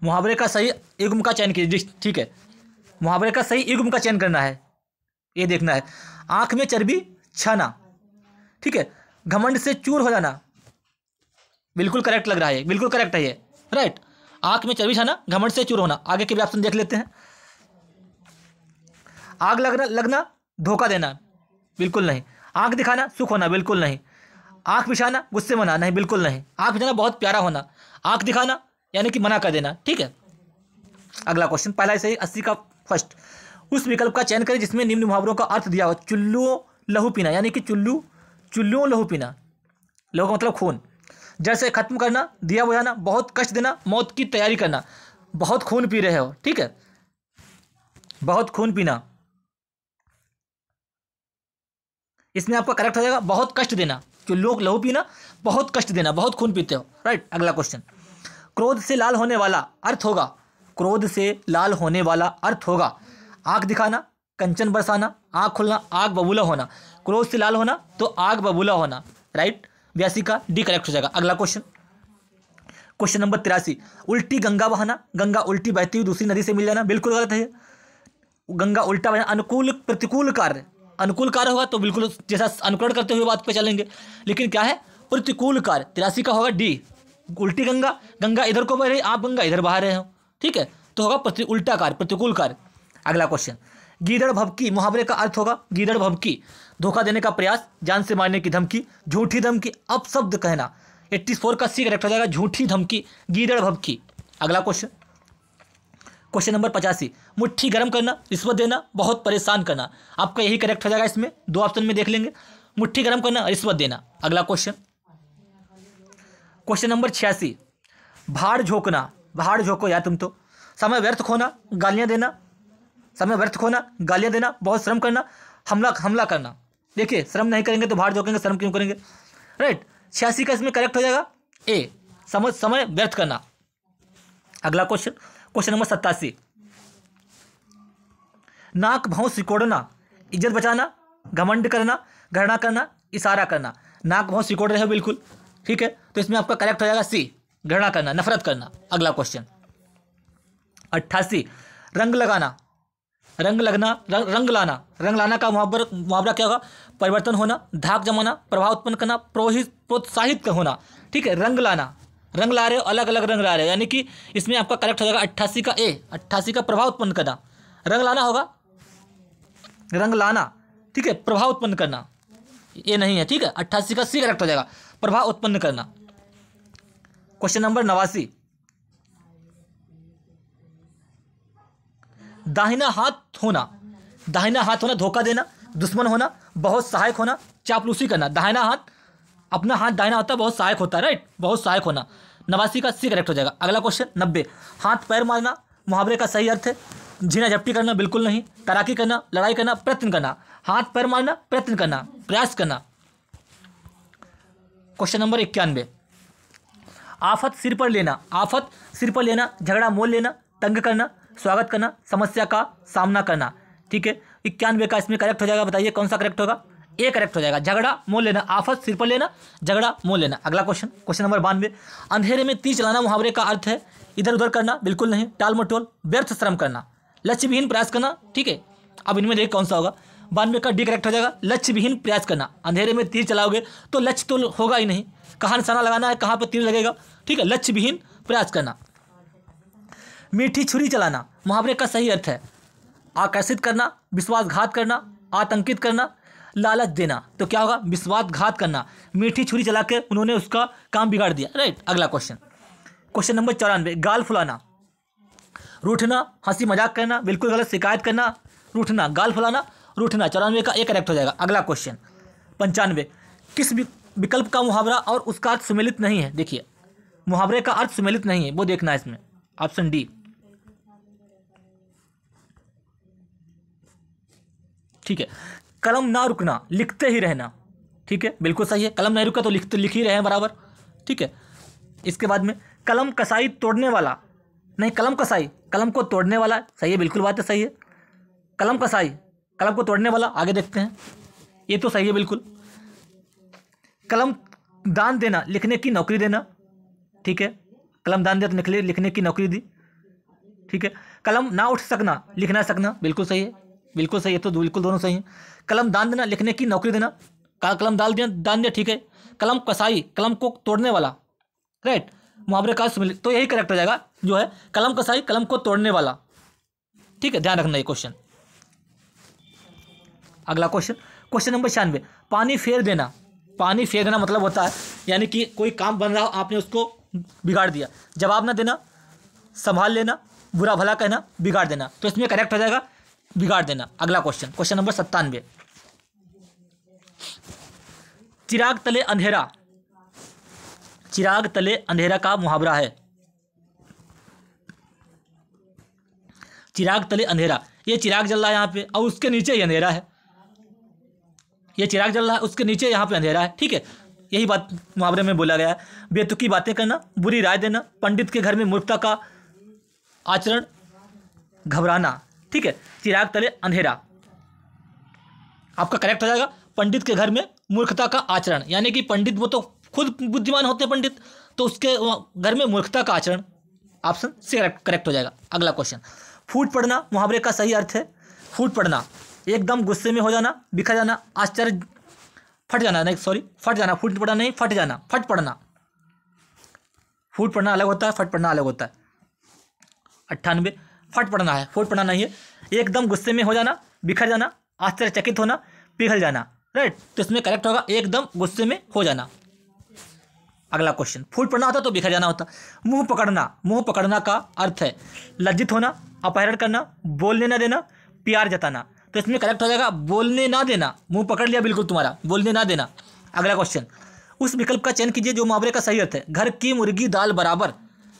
मुहावरे का सही युग्म का चयन कीजिए। ठीक है, मुहावरे का सही युग्म का चयन करना है, ये देखना है। आंख में चर्बी छाना, ठीक है, घमंड से चूर हो जाना, बिल्कुल करेक्ट लग रहा है, बिल्कुल करेक्ट है ये, राइट। आंख में चर्बी छाना, घमंड से चूर होना। आगे के भी ऑप्शन देख लेते हैं। आग लगना धोखा देना, बिल्कुल नहीं। आंख दिखाना सुख होना, बिल्कुल नहीं। आंख बिछाना गुस्से में होना, नहीं, बिल्कुल नहीं। आंख बिछाना बहुत प्यारा होना, आंख दिखाना यानी कि मना कर देना। ठीक है, अगला क्वेश्चन, पहला सही 80 का फर्स्ट, उस विकल्प का चयन करें जिसमें निम्न मुहावरों का अर्थ दिया हो। चुल्लू लहू पीना, यानी कि चुल्लू लहू पीना, लहू का मतलब खून। जड़ से खत्म करना, दिया बुझाना, बहुत कष्ट देना, मौत की तैयारी करना। बहुत खून पी रहे हो, ठीक है, बहुत खून पीना, इसमें आपका करेक्ट हो जाएगा बहुत कष्ट देना। चुल्लू लहू पीना, बहुत कष्ट देना, बहुत खून पीते हो, राइट। अगला क्वेश्चन, क्रोध से लाल होने वाला अर्थ होगा, क्रोध से लाल होने वाला अर्थ होगा आग दिखाना, कंचन बरसाना, आग खुलना, आग बबूला होना। क्रोध से लाल होना तो आग बबूला होना, राइट। 82 का डी करेक्ट हो जाएगा। अगला क्वेश्चन, क्वेश्चन नंबर 83, उल्टी गंगा बहाना, गंगा उल्टी बहती हुई दूसरी नदी से मिल जाना, बिल्कुल गलत है। गंगा उल्टा बहना, अनुकूल प्रतिकूल कार्य, अनुकूल कार्य होगा तो बिल्कुल जैसा अनुकरण करते हुए बात पे चलेंगे, लेकिन क्या है प्रतिकूल कार्य। 83 का होगा डी, उल्टी गंगा, गंगा इधर को बह रही, आप गंगा इधर बहा रहे हो, ठीक है, तो होगा उल्टा कार्य, प्रतिकूल कार्य। अगला क्वेश्चन, गीदड़ भभकी, मुहावरे का अर्थ होगा गीदड़ भभकी, धोखा देने का प्रयास, जान से मारने की धमकी, झूठी धमकी, अपशब्द कहना। 84 का सी करेक्ट हो जाएगा, झूठी धमकी, गीदड़ भभकी। अगला क्वेश्चन, क्वेश्चन नंबर 85, मुट्ठी गर्म करना, रिश्वत देना, बहुत परेशान करना। आपका यही करेक्ट हो जाएगा, इसमें दो ऑप्शन में देख लेंगे, मुट्ठी गर्म करना, रिश्वत देना। अगला क्वेश्चन, क्वेश्चन नंबर 86, भाड़ झोंकना, भाड़ झोंको यार तुम तो, समय व्यर्थ खोना, गालियां देना, समय व्यर्थ खोना, गालियां देना, बहुत श्रम करना, हमला करना। देखिए, श्रम नहीं करेंगे तो भाड़ झोंकेंगे, श्रम क्यों करेंगे, राइट। 86 का इसमें करेक्ट हो जाएगा ए, समय व्यर्थ करना। अगला क्वेश्चन, क्वेश्चन नंबर 87, नाक भौं सिकोड़ना, इज्जत बचाना, घमंड करना, घृणा करना, इशारा करना। नाक भौं सिकोड़ रहे हो बिल्कुल, ठीक है, तो इसमें आपका करेक्ट हो जाएगा सी, घृणा करना, नफरत करना। अगला क्वेश्चन 88, रंग लगाना, रंग लगना, रंग लाना। रंग लाना का मुहावरा क्या होगा? परिवर्तन होना, धाक जमाना, प्रभाव उत्पन्न करना, प्रोत्साहित होना। ठीक है, रंग लाना, रंग ला रहे हो, अलग अलग रंग ला रहे हो, यानी कि इसमें आपका करेक्ट हो जाएगा 88 का ए, 88 का प्रभाव उत्पन्न करना। रंग लाना होगा, रंग लाना, ठीक है, प्रभाव उत्पन्न करना, ये नहीं है, ठीक है, 88 का सी करेक्ट हो जाएगा, प्रभाव उत्पन्न करना। क्वेश्चन नंबर 89, दाहिना हाथ होना, दाहिना हाथ होना, धोखा देना, दुश्मन होना, बहुत सहायक होना, चापलूसी करना। दाहिना हाथ, अपना हाथ दाहिना होता है, बहुत सहायक होता है, राइट, बहुत सहायक होना। 89 का सी करेक्ट हो जाएगा। अगला क्वेश्चन 90, हाथ पैर मारना, मुहावरे का सही अर्थ है झीना झपटी करना, बिल्कुल नहीं। तैराकी करना, लड़ाई करना, प्रयत्न करना। हाथ पैर मारना, प्रयत्न करना, प्रयास करना। क्वेश्चन नंबर 91, आफत सिर पर लेना, आफत सिर पर लेना, झगड़ा मोल लेना, तंग करना, स्वागत करना, समस्या का सामना करना। ठीक है, 91 का इसमें करेक्ट हो जाएगा, बताइए कौन सा करेक्ट होगा? ए करेक्ट हो जाएगा, झगड़ा मोल लेना, आफत सिर पर लेना, झगड़ा मोल लेना। अगला क्वेश्चन, क्वेश्चन नंबर 92, अंधेरे में तीर चलाना, मुहावरे का अर्थ है इधर उधर करना, बिल्कुल नहीं। टाल मटोल, व्यर्थ श्रम करना, लक्ष्यविहीन प्रयास करना। ठीक है, अब इनमें देखिए कौन सा होगा। 92 का डी करेक्ट हो जाएगा, लक्ष्यविहीन प्रयास करना। अंधेरे में तीर चलाओगे तो लक्ष्य तो होगा ही नहीं, कहाँ निशाना लगाना है, कहाँ पर तीर लगेगा। ठीक है, लक्ष्यविहीन प्रयास करना। मीठी छुरी चलाना, मुहावरे का सही अर्थ है आकर्षित करना, विश्वासघात करना, आतंकित करना, लालच देना। तो क्या होगा? विश्वासघात करना। मीठी छुरी चला के उन्होंने उसका काम बिगाड़ दिया, राइट। अगला क्वेश्चन, क्वेश्चन नंबर 94, गाल फुलाना, रूठना, हंसी मजाक करना, बिल्कुल गलत, शिकायत करना, रूठना, गाल फुलाना, रूठना। 94 का एक करेक्ट हो जाएगा। अगला क्वेश्चन 95, किस विकल्प का मुहावरा और उसका अर्थ सुमेलित नहीं है? देखिए, मुहावरे का अर्थ सुमेलित नहीं है, वो देखना है इसमें। ऑप्शन डी, ठीक है। कलम ना रुकना, लिखते ही रहना। ठीक है, बिल्कुल सही है, कलम नहीं रुका तो लिख ही रहे हैं बराबर। ठीक है, इसके बाद में कलम कसाई तोड़ने वाला, नहीं, कलम कसाई, कलम को तोड़ने वाला, सही है, बिल्कुल बात है, सही है। कलम कसाई, कलम को तोड़ने वाला, आगे देखते हैं, ये तो सही है बिल्कुल। कलम दान देना, लिखने की नौकरी देना। ठीक है, कलम दान दिया तो लिखने की नौकरी दी। ठीक है, कलम ना उठ सकना, लिख ना सकना, बिल्कुल सही है, बिल्कुल सही है, तो बिल्कुल दोनों सही हैं। कलम दान देना, लिखने की नौकरी देना, कलम दान दिया, ठीक है। कलम कसाई, कलम को तोड़ने वाला, राइट, मुहावरे का सुमेलित, तो यही करेक्ट हो जाएगा जो है कलम कसाई, कलम को तोड़ने वाला। ठीक है, ध्यान रखना ये क्वेश्चन। अगला क्वेश्चन, क्वेश्चन नंबर 96, पानी फेर देना। पानी फेर देना मतलब होता है यानी कि कोई काम बन रहा हो, आपने उसको बिगाड़ दिया। जवाब ना देना, संभाल लेना, बुरा भला कहना, बिगाड़ देना। तो इसमें करेक्ट हो जाएगा बिगाड़ देना। अगला क्वेश्चन, क्वेश्चन नंबर 97, चिराग तले अंधेरा, चिराग तले अंधेरा का मुहावरा है चिराग तले अंधेरा। ये चिराग जल रहा है यहाँ पे और उसके नीचे ही अंधेरा है। ये चिराग जल रहा है, उसके नीचे यहाँ पे अंधेरा है। ठीक है, यही बात मुहावरे में बोला गया है। बेतुकी बातें करना, बुरी राय देना, पंडित के घर में मूर्खता का आचरण, घबराना। ठीक है, चिराग तले अंधेरा आपका करेक्ट हो जाएगा। पंडित के घर में मूर्खता का आचरण, यानी कि पंडित वो तो खुद बुद्धिमान होते हैं पंडित, तो उसके घर में मूर्खता का आचरण। ऑप्शन सी करेक्ट हो जाएगा। अगला क्वेश्चन, फूट पड़ना, मुहावरे का सही अर्थ है फूट पड़ना, एकदम गुस्से में हो जाना, बिखर जाना, आश्चर्य, फट जाना, नहीं सॉरी, फट जाना, फूट पड़ना नहीं, फट जाना, फट पड़ना। फूट पड़ना अलग होता है, फट पड़ना अलग होता है। 98, फट पड़ना है, फूट पड़ना नहीं है। एकदम गुस्से में हो जाना, बिखर जाना, आश्चर्यचकित होना, पिघल जाना, राइट। तो इसमें करेक्ट होगा एकदम गुस्से में हो जाना। अगला क्वेश्चन, फूट पड़ना होता तो बिखर जाना होता। मुंह पकड़ना, मुंह पकड़ना का अर्थ है लज्जित होना, अपहरण करना, बोलने ना देना, प्यार जताना। तो इसमें करेक्ट हो जाएगा बोलने ना देना। मुंह पकड़ लिया बिल्कुल तुम्हारा, बोलने ना देना। अगला क्वेश्चन, उस विकल्प का चयन कीजिए जो मुहावरे का सही अर्थ है। घर की मुर्गी दाल बराबर,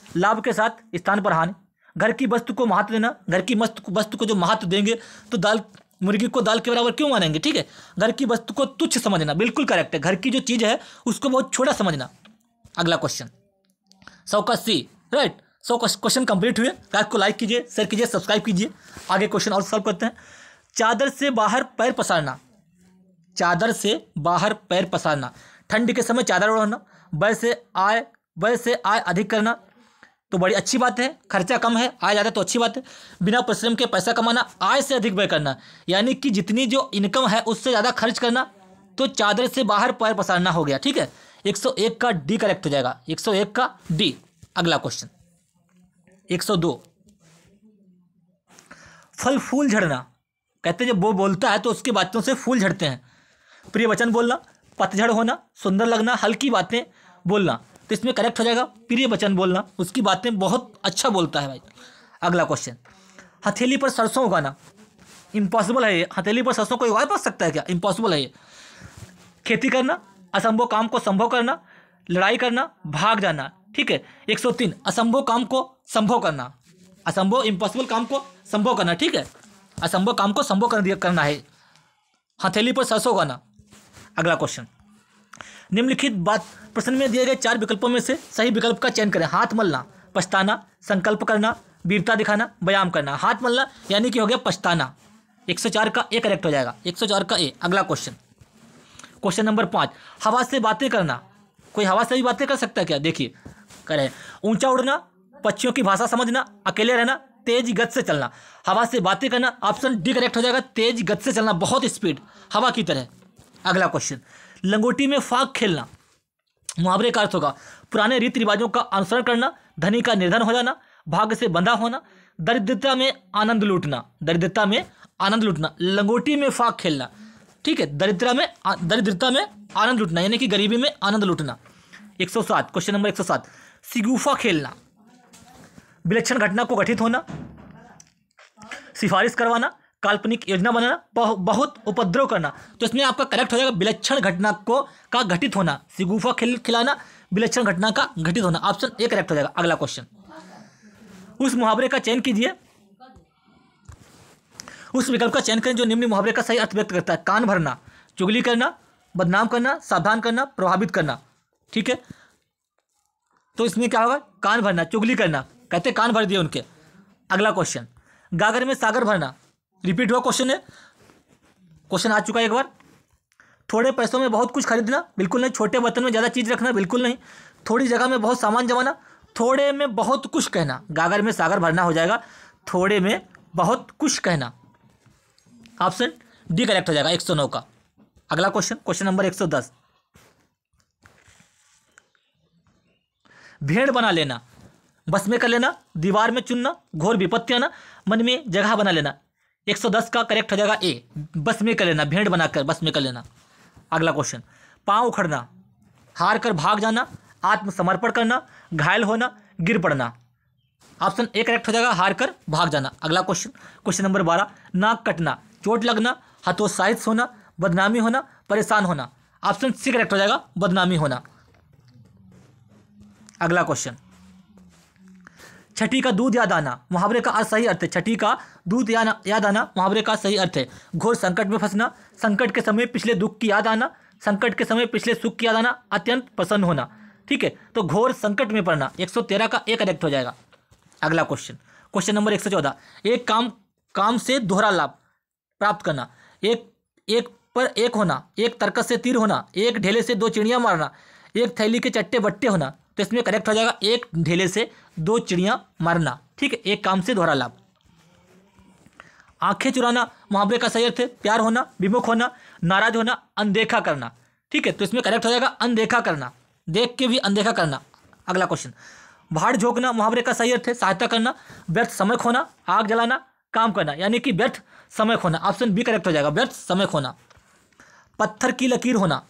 लाभ के साथ स्थान पर हानि। घर की वस्तु को महत्व देना, घर की वस्तु को जो महत्व देंगे तो दाल, मुर्गी को दाल के बराबर क्यों मानेंगे? ठीक है, घर की वस्तु को तुच्छ समझना, बिल्कुल करेक्ट है। घर की जो चीज़ है उसको बहुत छोटा समझना। अगला क्वेश्चन 100 का सी, राइट। 100 क्वेश्चन कंप्लीट हुए। रात को लाइक कीजिए, शेयर कीजिए, सब्सक्राइब कीजिए। आगे क्वेश्चन और सॉल्व करते हैं। चादर से बाहर पैर पसारना, चादर से बाहर पैर पसारना, ठंड के समय चादर ओढ़ना, व्यय से आय अधिक करना, तो बड़ी अच्छी बात है, खर्चा कम है, आय ज़्यादा तो अच्छी बात है। बिना परिश्रम के पैसा कमाना, आय से अधिक व्यय करना, यानी कि जितनी जो इनकम है उससे ज़्यादा खर्च करना, तो चादर से बाहर पैर पसारना हो गया। ठीक है, 101 का डी करेक्ट हो जाएगा, 101 का डी। अगला क्वेश्चन 102, फल फूल झड़ना, कहते हैं जब वो बोलता है तो उसकी बातों से फूल झड़ते हैं। प्रिय वचन बोलना, पतझड़ होना, सुंदर लगना, हल्की बातें बोलना, तो इसमें करेक्ट हो जाएगा प्रिय वचन बोलना, उसकी बातें बहुत अच्छा बोलता है भाई। अगला क्वेश्चन, हथेली पर सरसों उगाना, इम्पॉसिबल है ये, हथेली पर सरसों कोई उगा पा सकता है क्या, इम्पॉसिबल है ये। खेती करना, असंभव काम को संभव करना, लड़ाई करना, भाग जाना। ठीक है, 103, असंभव काम को संभव करना, असंभव इम्पॉसिबल काम को संभव करना। ठीक है, असंभव काम को संभव करना है, हथेली पर सरसों उगाना। अगला क्वेश्चन, निम्नलिखित बात प्रश्न में दिए गए 4 विकल्पों में से सही विकल्प का चयन करें। हाथ मलना, पछताना, संकल्प करना, वीरता दिखाना, व्यायाम करना। हाथ मलना यानी कि हो गया पछताना, 104 का ए करेक्ट हो जाएगा, 104 का ए। अगला क्वेश्चन, क्वेश्चन नंबर 5, हवा से बातें करना, कोई हवा से भी बातें कर सकता है क्या, देखिए करें। ऊंचा उड़ना, पक्षियों की भाषा समझना, अकेले रहना, तेज गति से चलना। हवा से बातें करना, ऑप्शन डी करेक्ट हो जाएगा, तेज गति से चलना, बहुत स्पीड, हवा की तरह। अगला क्वेश्चन, लंगोटी में फाग खेलना, मुहावरे का अर्थ होगा पुराने रीति रिवाजों का अनुसरण करना, धनी का निर्धन हो जाना, भाग्य से बंधा होना, दरिद्रता में आनंद लूटना, दरिद्रता में आनंद लूटना, लंगोटी में फाग खेलना। ठीक है, दरिद्रता में आनंद लूटना यानी कि गरीबी में आनंद लूटना। 107, क्वेश्चन नंबर 107, सिगुफा खेलना, विलक्षण घटना को गठित होना, सिफारिश करवाना, काल्पनिक योजना बनाना, बहुत उपद्रव करना। तो इसमें आपका करेक्ट हो जाएगा विलक्षण घटना का घटित होना, सिगुफा खिलाना, विलक्षण घटना का घटित होना, ऑप्शन ए करेक्ट हो जाएगा। अगला क्वेश्चन, उस मुहावरे का चयन कीजिए, उस विकल्प का चयन करें जो निम्न मुहावरे का सही अर्थ व्यक्त करता है। कान भरना, चुगली करना, बदनाम करना, सावधान करना, प्रभावित करना। ठीक है, तो इसमें क्या होगा, कान भरना, चुगली करना, कहते कान भर दिए उनके। अगला क्वेश्चन, गागर में सागर भरना, रिपीट हुआ क्वेश्चन है, क्वेश्चन आ चुका है एक बार। थोड़े पैसों में बहुत कुछ खरीदना, बिल्कुल नहीं। छोटे बर्तन में ज़्यादा चीज़ रखना, बिल्कुल नहीं। थोड़ी जगह में बहुत सामान जमाना, थोड़े में बहुत कुछ कहना, गागर में सागर भरना हो जाएगा, थोड़े में बहुत कुछ कहना, ऑप्शन डी करेक्ट हो जाएगा, 109 का। अगला क्वेश्चन, क्वेश्चन नंबर 110, भेड़ बना लेना, बस में कर लेना, दीवार में चुनना, घोर विपत्ति आना, मन में जगह बना लेना। 110 का करेक्ट हो जाएगा ए, बस में कर लेना, भेड़ बनाकर बस में कर लेना। अगला क्वेश्चन, पाँव उखड़ना, हार कर भाग जाना, आत्मसमर्पण करना, घायल होना, गिर पड़ना। ऑप्शन ए करेक्ट हो जाएगा, हार कर भाग जाना। अगला क्वेश्चन, क्वेश्चन नंबर 12, नाक कटना, चोट लगना, हतोत्साहित होना, बदनामी होना, परेशान होना। ऑप्शन सी करेक्ट हो जाएगा, बदनामी होना। अगला क्वेश्चन, छठी का दूध याद आना, मुहावरे का सही अर्थ है। छठी का दूध याद आना, मुहावरे का सही अर्थ है। घोर संकट में फंसना, संकट के समय पिछले दुख की याद आना, संकट के समय पिछले सुख की याद आना, अत्यंत प्रसन्न होना। ठीक है, तो घोर संकट में पड़ना, 113 का ए करेक्ट हो जाएगा। अगला क्वेश्चन, क्वेश्चन नंबर 114, एक काम से दोहरा लाभ प्राप्त करना, एक पर एक होना, एक तर्कस से तीर होना, एक ढेले से 2 चिड़ियाँ मारना, एक थैली के चट्टे बट्टे होना। तो इसमें करेक्ट हो जाएगा, एक ढेले से 2 चिड़ियाँ मारना। ठीक है, एक काम से दोहरा लाभ। आंखें चुराना, मुहावरे का सही अर्थ है प्यार होना, विमुख होना, नाराज होना, अनदेखा करना। ठीक है, तो इसमें करेक्ट हो जाएगा अनदेखा करना, देख के भी अनदेखा करना। अगला क्वेश्चन, भाड़ झोंकना, मुहावरे का सही अर्थ है सहायता करना, व्यर्थ समय खोना, आग जलाना, काम करना, यानी कि व्यर्थ समय खोना। ऑप्शन बी करेक्ट हो जाएगा, व्यर्थ समय खोना। पत्थर की लकीर होना,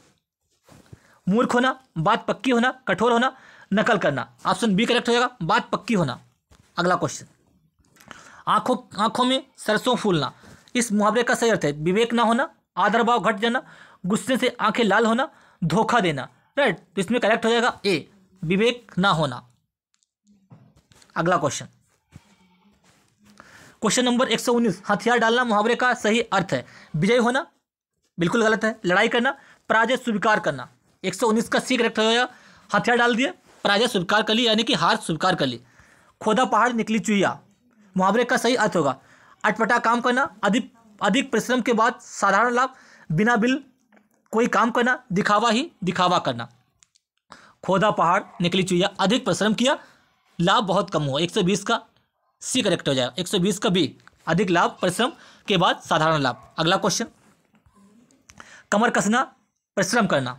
मूर्ख होना, बात पक्की होना, कठोर होना, नकल करना। ऑप्शन बी करेक्ट हो जाएगा, बात पक्की होना। अगला क्वेश्चन, आंखों में सरसों फूलना, इस मुहावरे का सही अर्थ है विवेक ना होना, आदर भाव घट जाना, गुस्से से आंखें लाल होना, धोखा देना। राइट, तो इसमें करेक्ट हो जाएगा ए, विवेक ना होना। अगला क्वेश्चन, क्वेश्चन नंबर 119, हथियार डालना, मुहावरे का सही अर्थ है विजय होना, बिल्कुल गलत है, लड़ाई करना, पराजय स्वीकार करना। 119 का सी करेक्ट हो जाएगा, हथियार डाल दिए, पराजय स्वीकार कर ली, यानी कि हार स्वीकार कर ली। खोदा पहाड़ निकली चुहिया, मुहावरे का सही अर्थ होगा अटपटा काम करना, अधिक परिश्रम के बाद साधारण लाभ, बिना बिल कोई काम करना, दिखावा ही दिखावा करना। खोदा पहाड़, निकली चुईया, अधिक परिश्रम किया, लाभ बहुत कम हुआ। 120 का सी करेक्ट हो जाएगा। 120 का बी, अधिक लाभ परिश्रम के बाद साधारण लाभ। अगला क्वेश्चन, कमर कसना, परिश्रम करना,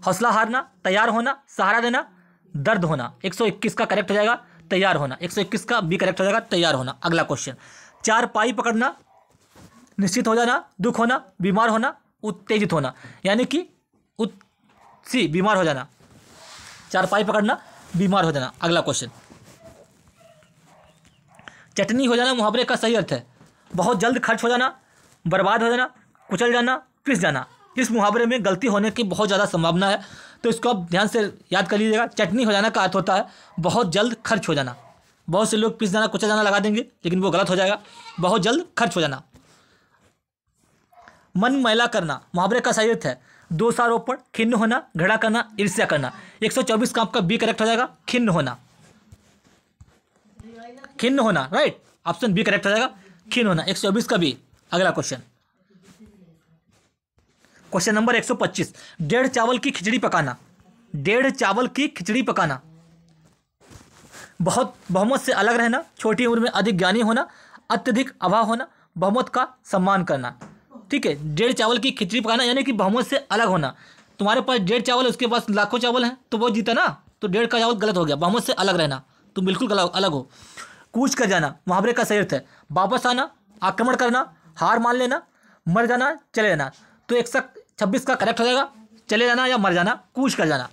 हौसला हारना, तैयार होना, सहारा देना, दर्द होना। 121 का करेक्ट हो जाएगा तैयार होना। 121 का बी करेक्ट हो जाएगा तैयार होना। अगला क्वेश्चन, चार पाई पकड़ना, निश्चित हो जाना, दुख होना, बीमार होना, उत्तेजित होना, यानी कि बीमार हो जाना। चार पाई पकड़ना, बीमार हो जाना। अगला क्वेश्चन, चटनी हो जाना मुहावरे का सही अर्थ है बहुत जल्द खर्च हो जाना, बर्बाद हो जाना, कुचल जाना, पिस जाना। इस मुहावरे में गलती होने की बहुत ज़्यादा संभावना है, तो इसको आप ध्यान से याद कर लीजिएगा। चटनी हो जाना का अर्थ होता है बहुत जल्द खर्च हो जाना। बहुत से लोग पिस जाना, कुचल जाना लगा देंगे, लेकिन वो गलत हो जाएगा। बहुत जल्द खर्च हो जाना। मन मैला करना मुहावरे का सही अर्थ है दोषारोपण, खिन्न होना, घृणा करना, ईर्ष्या करना। 124 का आपका बी करेक्ट हो जाएगा खिन्न होना। खिन्न होना, राइट, ऑप्शन बी करेक्ट हो जाएगा खिन्न होना। 124 का बी। अगला क्वेश्चन, क्वेश्चन नंबर 125, डेढ़ चावल की खिचड़ी पकाना। डेढ़ चावल की खिचड़ी पकाना, बहुत बहुमत से अलग रहना, छोटी उम्र में अधिक ज्ञानी होना, अत्यधिक अभाव होना, बहुमत का सम्मान करना। ठीक है, डेढ़ चावल की खिचड़ी पकाना यानी कि बहुमत से अलग होना। तुम्हारे पास डेढ़ चावल है, उसके पास लाखों चावल हैं, तो वो जीता ना, तो डेढ़ का चावल गलत हो गया। बहुमत से अलग रहना, तुम बिल्कुल अलग हो। कूच कर जाना मुहावरे का सही अर्थ है वापस आना, आक्रमण करना, हार मान लेना, मर जाना, चले जाना। तो 126 का करेक्ट हो जाएगा चले जाना या मर जाना, कूच कर जाना।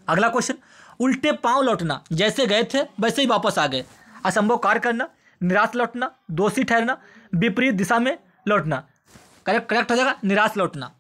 अगला क्वेश्चन, उल्टे पांव लौटना, जैसे गए थे वैसे ही वापस आ गए, असंभव कार्य करना, निराश लौटना, दोषी ठहरना, विपरीत दिशा में लौटना। करेक्ट हो जाएगा निराश लौटना।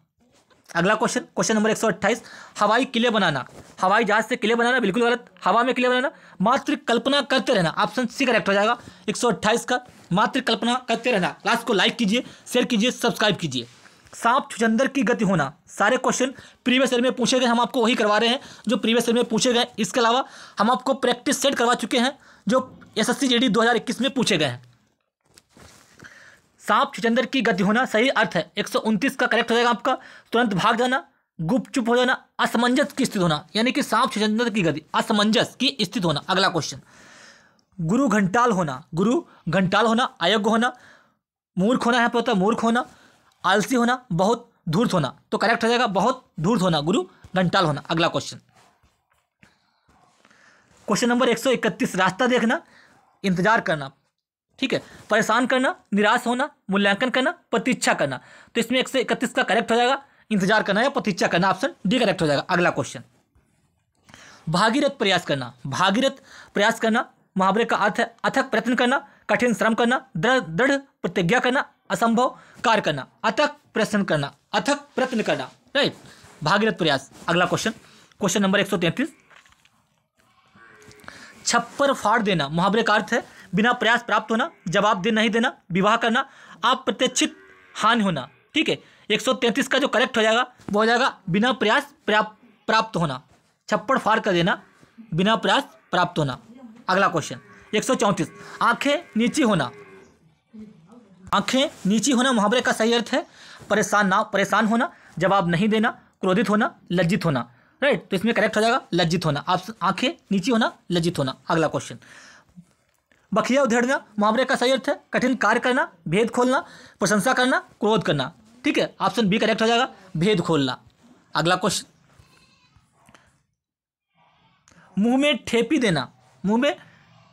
अगला क्वेश्चन, क्वेश्चन नंबर 128, हवाई किले बनाना, हवाई जहाज से किले बनाना बिल्कुल गलत, हवा में किले बनाना, मात्र कल्पना करते रहना, ऑप्शन सी करेक्ट हो जाएगा। 128 का मात्र कल्पना करते रहना। क्लास को लाइक कीजिए, शेयर कीजिए, सब्सक्राइब कीजिए। सांप छुछंदर की गति होना, सारे क्वेश्चन प्रीवियस ईयर में पूछे गए, हम आपको वही करवा रहे हैं जो प्रीवियस ईयर में पूछे गए। इसके अलावा हम आपको प्रैक्टिस सेट करवा चुके हैं जो SSC GD 2021 में पूछे गए हैं। सांप छुछंदर की गति होना सही अर्थ है 129 का करेक्ट हो जाएगा आपका तुरंत भाग जाना, गुपचुप हो जाना, असमंजस की स्थिति होना, यानी कि सांप छुछंदर की गति, असमंजस की स्थिति होना। अगला क्वेश्चन, गुरु घंटाल होना, गुरु घंटाल होना, अयोग्य होना, मूर्ख होना, यहाँ पर होता है मूर्ख होना, आलसी होना, बहुत धूर्त होना। तो करेक्ट हो जाएगा बहुत धूर्त होना, गुरु घंटाल होना। अगला क्वेश्चन, क्वेश्चन नंबर 131, रास्ता देखना, इंतजार करना, ठीक है, परेशान करना, निराश होना, मूल्यांकन करना, प्रतीक्षा करना। तो इसमें 131 का करेक्ट हो जाएगा इंतजार करना या प्रतीक्षा करना, ऑप्शन डी करेक्ट हो जाएगा। अगला क्वेश्चन, भागीरथ प्रयास करना, भागीरथ प्रयास करना मुहावरे का अर्थ है अथक प्रयत्न करना, कठिन श्रम करना, दृढ़ प्रतिज्ञा करना, असंभव कार्य करना, अथक प्रयत्न करना, अथक प्रयत्न करना, राइट, भागीरथ प्रयास। अगला क्वेश्चन, क्वेश्चन नंबर 133, छप्पर फाड़ देना मुहावरे का अर्थ है बिना प्रयास प्राप्त होना, जवाब दे नहीं देना, विवाह करना, अप्रत्याशित हानि होना। ठीक है, 133 का जो करेक्ट हो जाएगा वो हो जाएगा बिना प्रयास प्राप्त होना, छप्पर फाड़ कर देना, बिना प्रयास प्राप्त होना। अगला क्वेश्चन 134, आंखें नीची होना, आंखें नीची होना मुहावरे का सही अर्थ है परेशान होना, जवाब नहीं देना, क्रोधित होना, लज्जित होना, राइट। तो इसमें करेक्ट हो जाएगा लज्जित होना, ऑप्शन आंखें नीची होना, लज्जित होना। अगला क्वेश्चन, बखिया उधेड़ना मुहावरे का सही अर्थ है कठिन कार्य करना, भेद खोलना, प्रशंसा करना, क्रोध करना। ठीक है, ऑप्शन बी करेक्ट हो जाएगा भेद खोलना। अगला क्वेश्चन, मुंह में ठेपी देना, मुंह में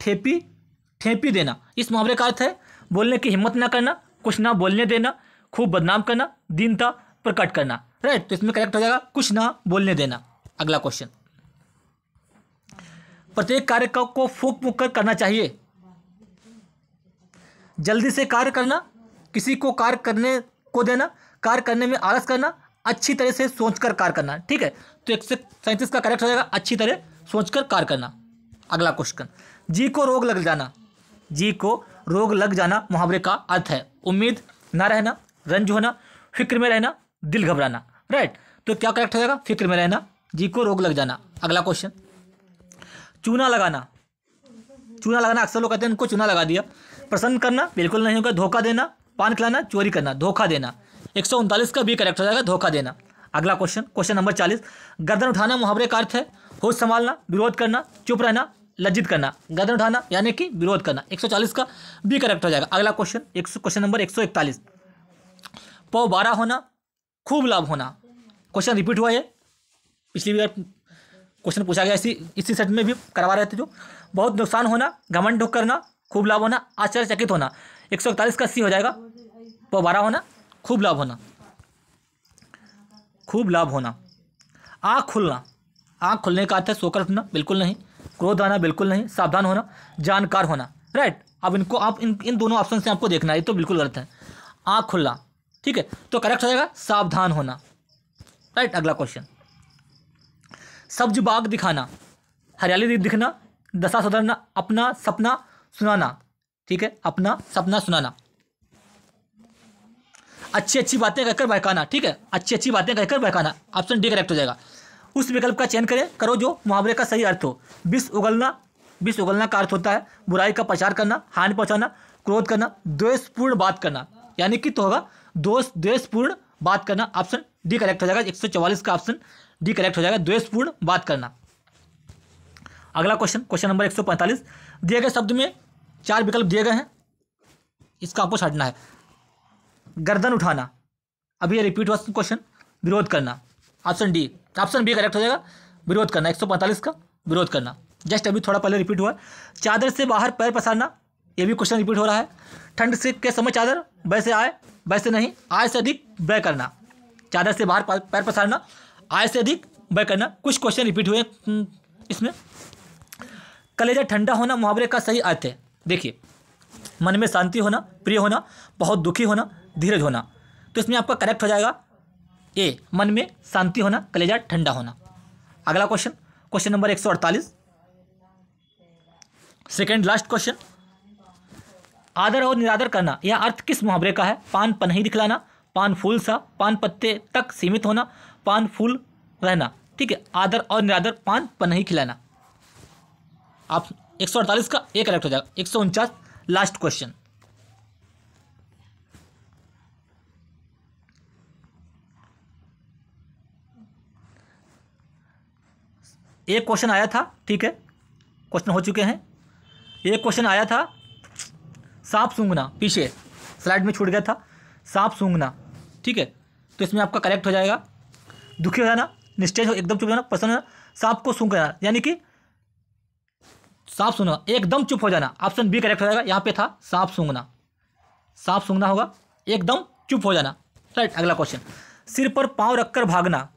ठेपी देना, इस मुहावरे का अर्थ है बोलने की हिम्मत ना करना, कुछ ना बोलने देना, खूब बदनाम करना, दीनता प्रकट करना, राइट। तो इसमें करेक्ट हो जाएगा कुछ ना बोलने देना। अगला क्वेश्चन, प्रत्येक कार्य को फूंक फूंक कर करना चाहिए, जल्दी से कार्य करना, किसी को कार्य करने को देना, कार्य करने में आलस करना, अच्छी तरह से सोचकर कार्य करना। ठीक है, तो 137 का करेक्ट हो जाएगा अच्छी तरह सोचकर कार्य करना। अगला क्वेश्चन, जी को रोग लग जाना, जी को रोग लग जाना मुहावरे का अर्थ है उम्मीद ना रहना, रंज होना, फिक्र में रहना, दिल घबराना, राइट। तो क्या करेक्ट हो जाएगा फिक्र में रहना, जी को रोग लग जाना। अगला क्वेश्चन, चूना लगाना, चूना लगाना, अक्सर लोग कहते हैं उनको चूना लगा दिया, प्रसन्न करना बिल्कुल नहीं होगा। धोखा देना, पान खिलाना, चोरी करना, धोखा देना। 139 का बी करेक्ट हो जाएगा, धोखा देना। अगला क्वेश्चन, क्वेश्चन नंबर 40। गर्दन उठाना मुहावरे का अर्थ है होश संभालना, विरोध करना, चुप रहना, लज्जित करना। गर्दन उठाना यानी कि विरोध करना। 140 का बी करेक्ट हो जाएगा। अगला क्वेश्चन, क्वेश्चन नंबर 141। पौ 12 होना, खूब लाभ होना। क्वेश्चन रिपीट हुआ है, पिछली बार क्वेश्चन पूछा गया, इसी सेट में भी करवा रहे थे जो। बहुत नुकसान होना, घमंड करना, खूब लाभ होना, आश्चर्यचकित होना। 141 का सी हो जाएगा, पौ 12 होना, खूब लाभ होना। खूब लाभ होना। आँख खुलना, आँख खुलने का अर्थ है सोकर उठना, बिल्कुल नहीं। क्रोध आना, बिल्कुल नहीं। सावधान होना, जानकार होना, राइट। अब इनको आप इन दोनों ऑप्शन से आपको देखना है, ये तो बिल्कुल गलत है। आँख खुलना, ठीक है, तो करेक्ट हो जाएगा सावधान होना, राइट। अगला क्वेश्चन, सब्ज बाग दिखाना, हरियाली दिखना, दशा सुधरना, अपना सपना सुनाना, ठीक है, अपना सपना सुनाना। अच्छी अच्छी बातें कहकर बहकाना, ठीक है, अच्छी अच्छी बातें कहकर बहकाना। ऑप्शन डी करेक्ट हो जाएगा। उस विकल्प का चयन करो जो मुहावरे का सही अर्थ हो। विष उगलना, विष उगलना का अर्थ होता है बुराई का प्रचार करना, हानि पहुंचाना, क्रोध करना, द्वेषपूर्ण बात करना, यानी कि तो होगा द्वेषपूर्ण बात करना। ऑप्शन डी करेक्ट हो जाएगा। 144 का ऑप्शन डी करेक्ट हो जाएगा, द्वेषपूर्ण बात करना। अगला क्वेश्चन, क्वेश्चन नंबर 145। दिए गए शब्द में 4 विकल्प दिए गए हैं, इसका आपको छांटना है। गर्दन उठाना, अभी ये रिपीट हुआ क्वेश्चन। विरोध करना, option D, option B correct हो जाएगा, विरोध करना। 145 का विरोध करना, जस्ट अभी थोड़ा पहले रिपीट हुआ। चादर से बाहर पैर पसारना, ये भी क्वेश्चन रिपीट हो रहा है। ठंड से के समय चादर, वैसे आए वैसे नहीं, आय से अधिक व्यय करना। चादर से बाहर पैर पसारना, आय से अधिक व्यय करना। कुछ क्वेश्चन रिपीट हुए इसमें। कलेजा ठंडा होना मुहावरे का सही अर्थ है, देखिए, मन में शांति होना, प्रिय होना, बहुत दुखी होना, धीरज होना। तो इसमें आपका करेक्ट हो जाएगा ए, मन में शांति होना, कलेजा ठंडा होना। अगला question, question number 148, second last question. आदर और निरादर करना, यह अर्थ किस मुहावरे का है? पान पनही दिखलाना, पान फूल सा, पान पत्ते तक सीमित होना, पान फूल रहना, ठीक है। आदर और निरादर, पान पनही खिलाना। आप 148 का एक करेक्ट हो जाएगा। 149 लास्ट क्वेश्चन। एक क्वेश्चन आया था, ठीक है, क्वेश्चन हो चुके हैं। एक क्वेश्चन आया था, सांप सूंघना, पीछे स्लाइड में छूट गया था, सांप सूंघना, ठीक है। तो इसमें आपका करेक्ट हो जाएगा दुखी हो जाना, निस्तेज हो, एकदम चुप हो जाना, प्रसन्न होना, सांप को सूंघ जाना, यानी कि सांप सूंघना, एकदम चुप हो जाना। ऑप्शन बी करेक्ट हो जाएगा। यहाँ पे था सांप सूंघना, सांप सूंघना होगा, एकदम चुप हो जाना, राइट। अगला क्वेश्चन, सिर पर पाँव रखकर भागना,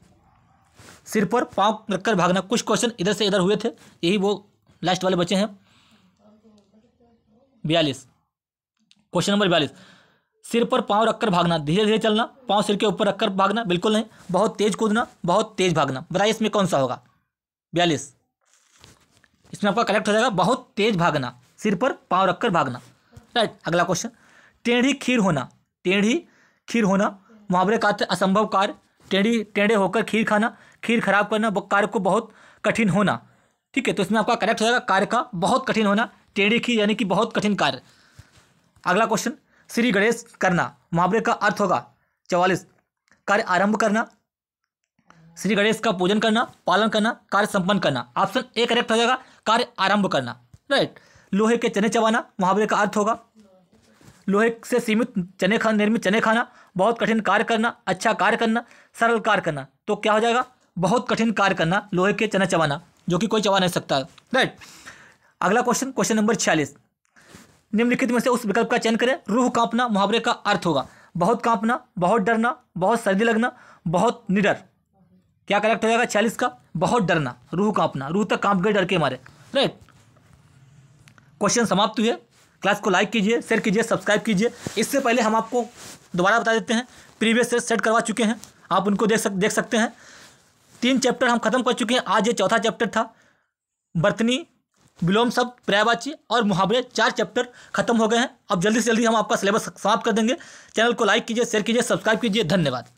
सिर पर पाँव रखकर भागना। कुछ क्वेश्चन इधर से इधर हुए थे, यही वो लास्ट वाले बचे हैं। 42, क्वेश्चन नंबर 42, सिर पर पाँव रखकर भागना, धीरे धीरे चलना, पाँव सिर के ऊपर रखकर भागना, बिल्कुल नहीं। बहुत तेज कूदना, बहुत तेज भागना। बताइए इसमें कौन सा होगा? 42, इसमें आपका करेक्ट हो जाएगा बहुत तेज भागना, सिर पर पाँव रखकर भागना, राइट। अगला क्वेश्चन, टेढ़ी खीर होना, टेढ़ी खीर होना मुहावरे का अर्थ असंभव कार्य, टेढ़े होकर खीर खाना, खीर खराब करना, कार्य को बहुत कठिन होना, ठीक है। तो इसमें आपका करेक्ट हो जाएगा कार्य का बहुत कठिन होना, टेढ़ी खीर यानी कि बहुत कठिन कार्य। अगला क्वेश्चन, श्री गणेश करना मुहावरे का अर्थ होगा 44, कार्य आरंभ करना, श्री गणेश का पूजन करना, पालन करना, कार्य संपन्न करना। ऑप्शन ए करेक्ट हो जाएगा, कार्य आरंभ करना, राइट। लोहे के चने चबाना मुहावरे का अर्थ होगा लोहे से सीमित चने खाना, निर्मित चने खाना, बहुत कठिन कार्य करना, अच्छा कार्य करना, सरल कार्य करना। तो क्या हो जाएगा? बहुत कठिन कार्य करना, लोहे के चने चबाना, जो कि कोई चबा नहीं सकता, राइट। अगला क्वेश्चन, क्वेश्चन नंबर 46, निम्नलिखित में से उस विकल्प का चयन करें। रूह कांपना मुहावरे का अर्थ होगा बहुत कांपना, बहुत डरना, बहुत सर्दी लगना, बहुत निडर। क्या करेक्ट हो जाएगा? 46 का बहुत डरना, रूह कांपना, रूह तक कांप गए डर के मारे, राइट। क्वेश्चन समाप्त हुए। क्लास को लाइक कीजिए, शेयर कीजिए, सब्सक्राइब कीजिए। इससे पहले हम आपको दोबारा बता देते हैं, प्रीवियस सेट करवा चुके हैं, आप उनको देख सकते हैं। 3 चैप्टर हम खत्म कर चुके हैं, आज ये चौथा चैप्टर था। बर्तनी, विलोम शब्द, पर्यायवाची और मुहावरे 4 चैप्टर खत्म हो गए हैं। अब जल्दी से जल्दी हम आपका सिलेबस समाप्त कर देंगे। चैनल को लाइक कीजिए, शेयर कीजिए, सब्सक्राइब कीजिए। धन्यवाद।